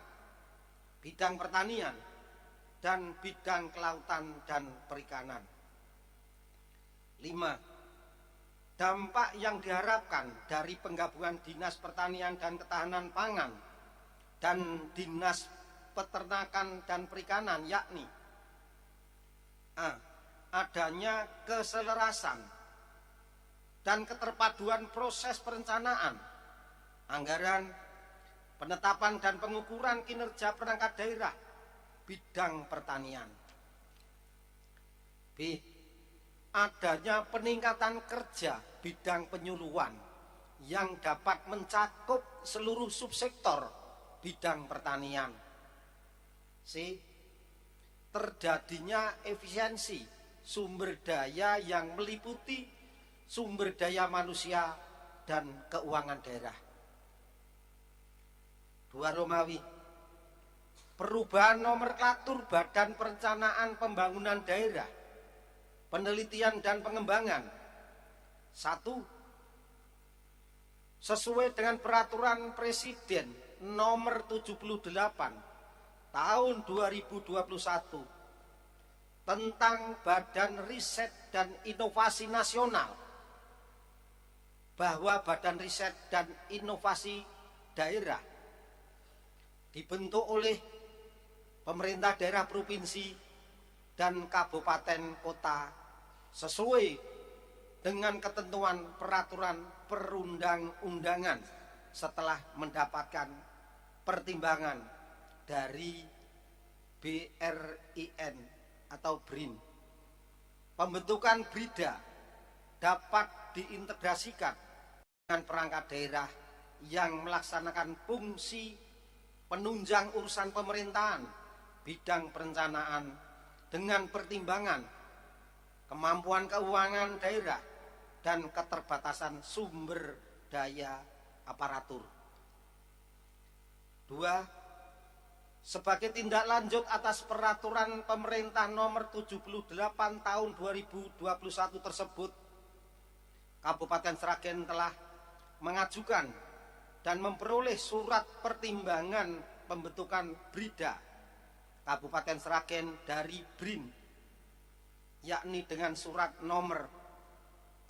Speaker 12: bidang pertanian, dan bidang kelautan dan perikanan. 5. Dampak yang diharapkan dari penggabungan Dinas Pertanian dan Ketahanan Pangan dan Dinas Peternakan dan Perikanan yakni A. Adanya keselarasan dan keterpaduan proses perencanaan, anggaran, penetapan dan pengukuran kinerja perangkat daerah bidang pertanian. B. Adanya peningkatan kerja bidang penyuluhan yang dapat mencakup seluruh subsektor bidang pertanian. C. Terjadinya efisiensi sumber daya yang meliputi sumber daya manusia dan keuangan daerah. 2 Romawi. Perubahan nomenklatur Badan Perencanaan Pembangunan Daerah, Penelitian dan Pengembangan. 1. Sesuai dengan Peraturan Presiden Nomor 78 Tahun 2021 tentang Badan Riset dan Inovasi Nasional bahwa Badan Riset dan Inovasi Daerah dibentuk oleh pemerintah daerah provinsi dan kabupaten kota sesuai dengan ketentuan peraturan perundang-undangan setelah mendapatkan pertimbangan dari BRIN atau BRIN. Pembentukan BRIDA dapat diintegrasikan dengan perangkat daerah yang melaksanakan fungsi penunjang urusan pemerintahan bidang perencanaan dengan pertimbangan kemampuan keuangan daerah dan keterbatasan sumber daya aparatur. 2. Sebagai tindak lanjut atas peraturan pemerintah nomor 78 tahun 2021 tersebut, Kabupaten Sragen telah mengajukan dan memperoleh surat pertimbangan pembentukan BRIDA Kabupaten Sragen dari BRIN, yakni dengan surat nomor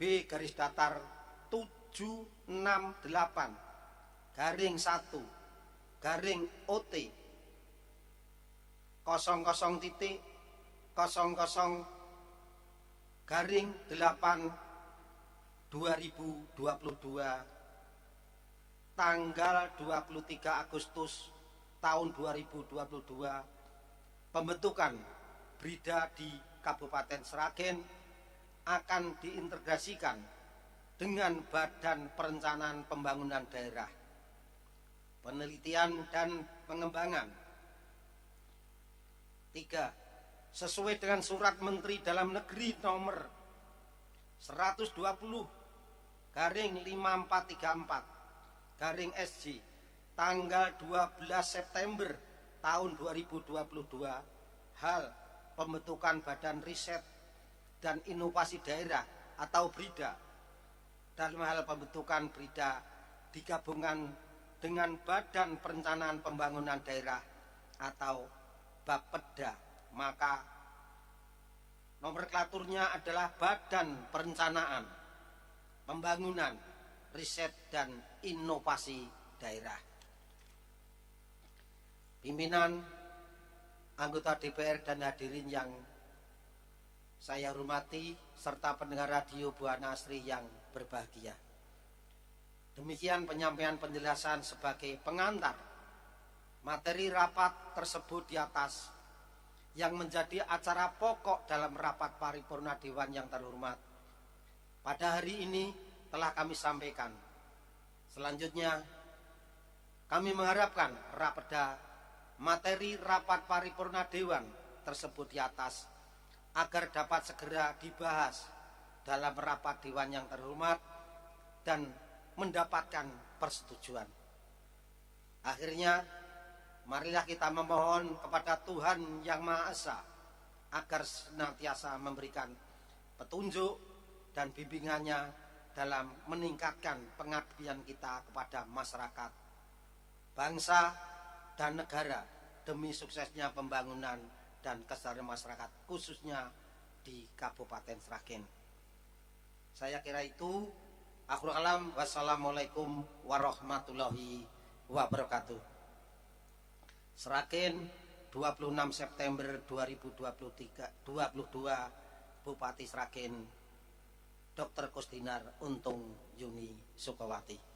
Speaker 12: B-768/1/OT 00/8/2022 tanggal 23 Agustus tahun 2022 pembentukan BRIDA di Kabupaten Sragen akan diintegrasikan dengan Badan Perencanaan Pembangunan Daerah, Penelitian dan Pengembangan. 3. Sesuai dengan Surat Menteri Dalam Negeri nomor 120/5434/SJ tanggal 12 September tahun 2022 hal pembentukan Badan Riset dan Inovasi Daerah atau BRIDA. Dalam hal pembentukan BRIDA digabungkan dengan Badan Perencanaan Pembangunan Daerah atau Bapeda, maka nomenklaturnya adalah Badan Perencanaan Pembangunan Riset dan Inovasi Daerah. Pimpinan, anggota DPR dan hadirin yang saya hormati, serta pendengar radio Buana Asri yang berbahagia. Demikian penyampaian penjelasan sebagai pengantar materi rapat tersebut di atas yang menjadi acara pokok dalam rapat paripurna Dewan yang terhormat. Pada hari ini telah kami sampaikan. Selanjutnya, kami mengharapkan rapeda materi rapat paripurna Dewan tersebut di atas agar dapat segera dibahas dalam rapat Dewan yang terhormat dan mendapatkan persetujuan. Akhirnya, marilah kita memohon kepada Tuhan Yang Maha Esa agar senantiasa memberikan petunjuk dan bimbingannya dalam meningkatkan pengabdian kita kepada masyarakat, bangsa, dan negara demi suksesnya pembangunan dan kesejahteraan masyarakat, khususnya di Kabupaten Sragen. Saya kira itu. Akhirul kalam. Wassalamualaikum warahmatullahi wabarakatuh. Sragen, 26 September 2022, Bupati Sragen, Dr. Kusdinar Untung Yuni Sukawati.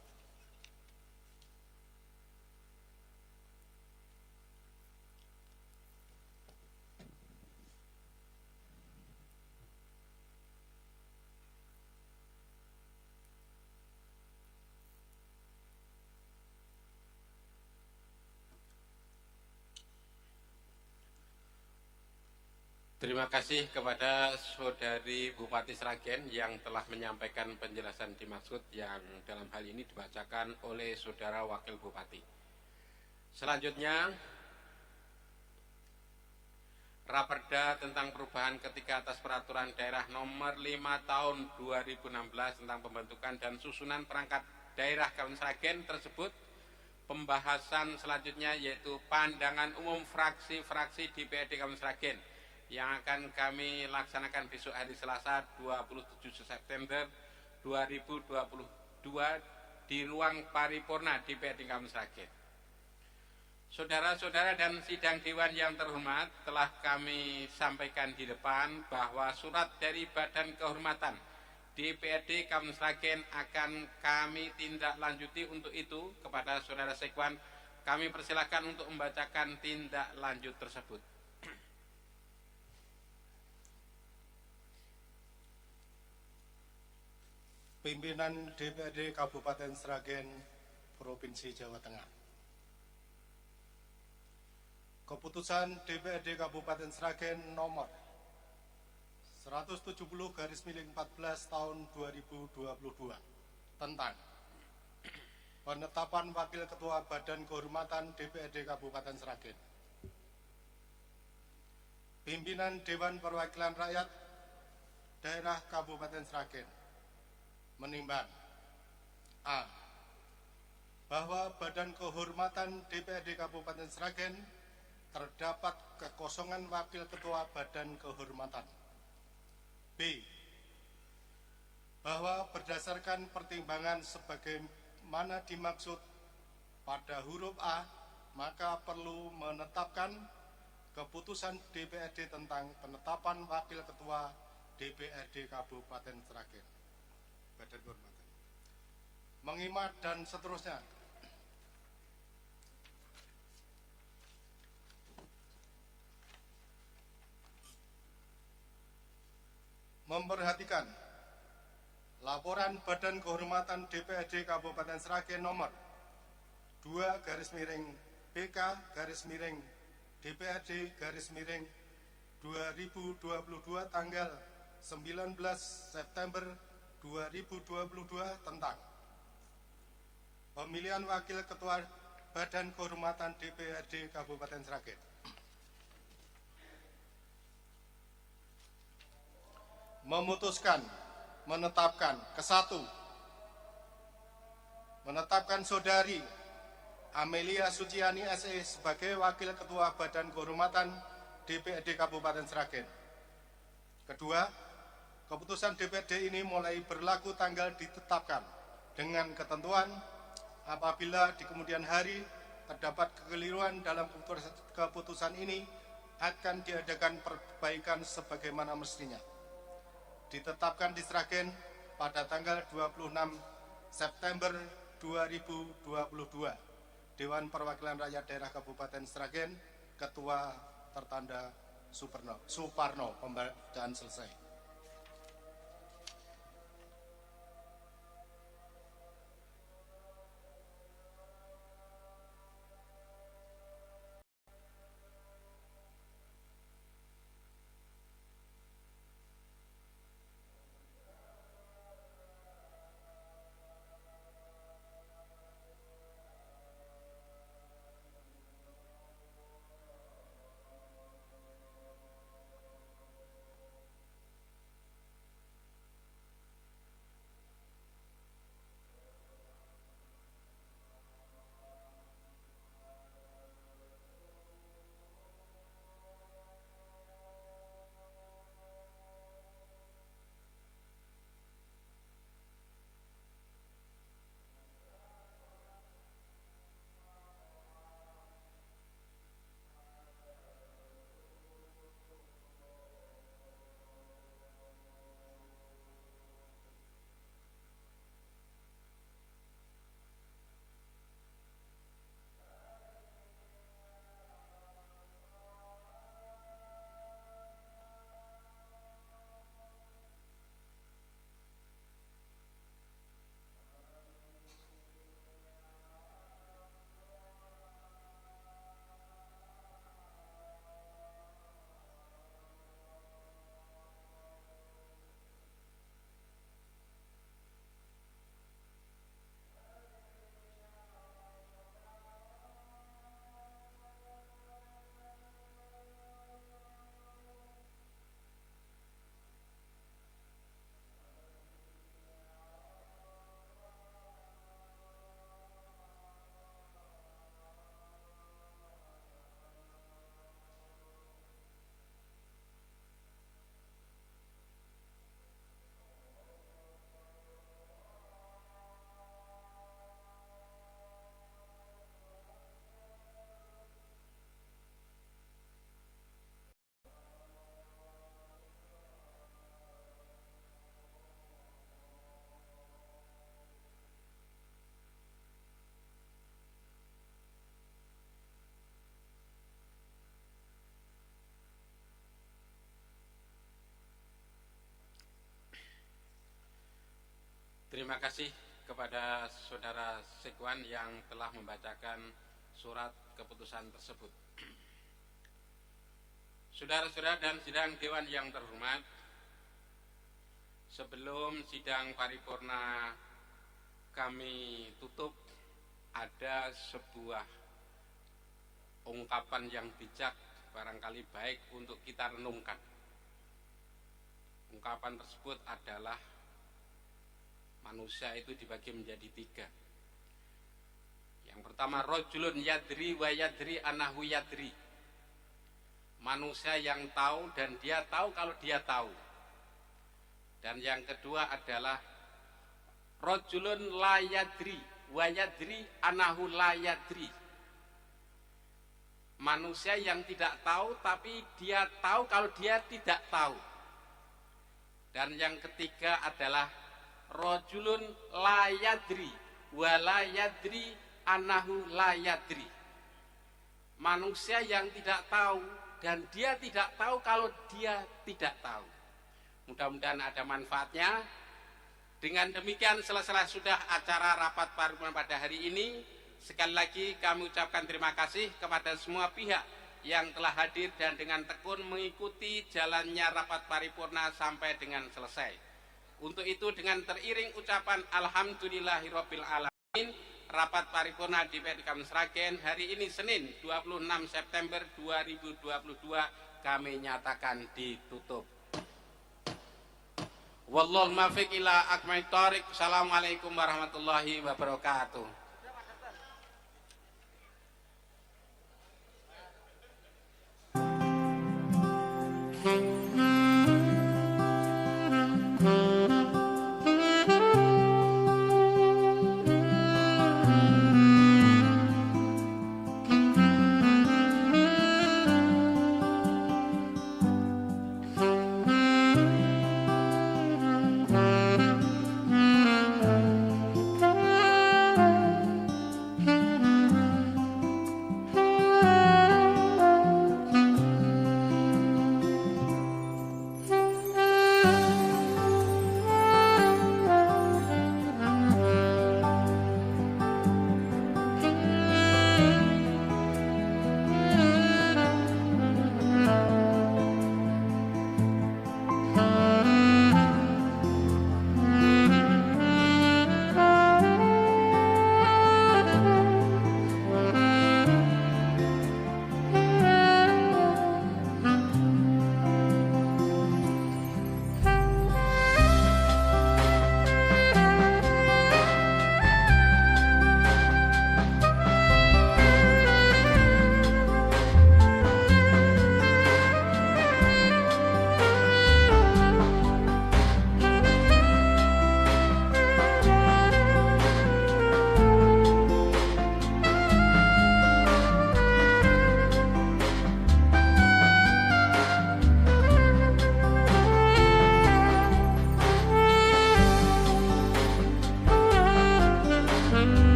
Speaker 3: Terima kasih kepada Saudari Bupati Sragen yang telah menyampaikan penjelasan dimaksud yang dalam hal ini dibacakan oleh Saudara Wakil Bupati. Selanjutnya, Raperda tentang perubahan ketika atas peraturan daerah nomor 5 tahun 2016 tentang pembentukan dan susunan perangkat daerah Kabupaten Sragen tersebut. Pembahasan selanjutnya yaitu pandangan umum fraksi-fraksi DPRD Kabupaten Sragen yang akan kami laksanakan besok hari Selasa 27 September 2022 di ruang paripurna DPRD Kabupaten Sragen. Saudara-saudara dan sidang dewan yang terhormat, telah kami sampaikan di depan bahwa surat dari Badan Kehormatan DPRD Kabupaten Sragen akan kami tindak lanjuti. Untuk itu, kepada saudara Sekwan, kami persilakan untuk membacakan tindak lanjut tersebut.
Speaker 13: Pimpinan DPRD Kabupaten Sragen, Provinsi Jawa Tengah. Keputusan DPRD Kabupaten Sragen nomor 170/14 tahun 2022 tentang penetapan Wakil Ketua Badan Kehormatan DPRD Kabupaten Sragen. Pimpinan Dewan Perwakilan Rakyat Daerah Kabupaten Sragen menimbang A. Bahwa Badan Kehormatan DPRD Kabupaten Sragen terdapat kekosongan Wakil Ketua Badan Kehormatan. B. Bahwa berdasarkan pertimbangan sebagaimana dimaksud pada huruf A, maka perlu menetapkan keputusan DPRD tentang penetapan Wakil Ketua DPRD Kabupaten Sragen. Badan Kehormatan mengimat dan seterusnya. Memperhatikan laporan Badan Kehormatan DPRD Kabupaten Sragen nomor 2/DPRD/2022 tanggal 19 September 2022 tentang pemilihan Wakil Ketua Badan Kehormatan DPRD Kabupaten Sragen. Memutuskan menetapkan ke-1, menetapkan Saudari Amelia Suciani SE sebagai Wakil Ketua Badan Kehormatan DPRD Kabupaten Sragen. Kedua, keputusan DPRD ini mulai berlaku tanggal ditetapkan dengan ketentuan apabila di kemudian hari terdapat kekeliruan dalam keputusan ini akan diadakan perbaikan sebagaimana mestinya. Ditetapkan di Sragen pada tanggal 26 September 2022. Dewan Perwakilan Rakyat Daerah Kabupaten Sragen, Ketua tertanda Suparno. Pembacaan selesai.
Speaker 3: Terima kasih kepada Saudara Sekwan yang telah membacakan surat keputusan tersebut. Saudara-saudara dan sidang Dewan yang terhormat, sebelum sidang paripurna kami tutup, ada sebuah ungkapan yang bijak barangkali baik untuk kita renungkan. Ungkapan tersebut adalah manusia itu dibagi menjadi 3. Yang pertama, rajulun yadri wa yadri anahu yadri. Manusia yang tahu dan dia tahu kalau dia tahu. Dan yang kedua adalah rajulun la yadri wa yadri anahu la yadri. Manusia yang tidak tahu tapi dia tahu kalau dia tidak tahu. Dan yang ketiga adalah rajulun la yadri wa la yadri anahu la yadri. Manusia yang tidak tahu dan dia tidak tahu kalau dia tidak tahu. Mudah-mudahan ada manfaatnya. Dengan demikian selesai sudah acara rapat paripurna pada hari ini. Sekali lagi kami ucapkan terima kasih kepada semua pihak yang telah hadir dan dengan tekun mengikuti jalannya rapat paripurna sampai dengan selesai. Untuk itu dengan teriring ucapan alhamdulillahirabbil alamin, rapat paripurna DPRD Kabupaten Sragen hari ini Senin 26 September 2022 kami nyatakan ditutup. Wallahul muwaffiq ila aqwamit thoriq. Assalamualaikum warahmatullahi wabarakatuh.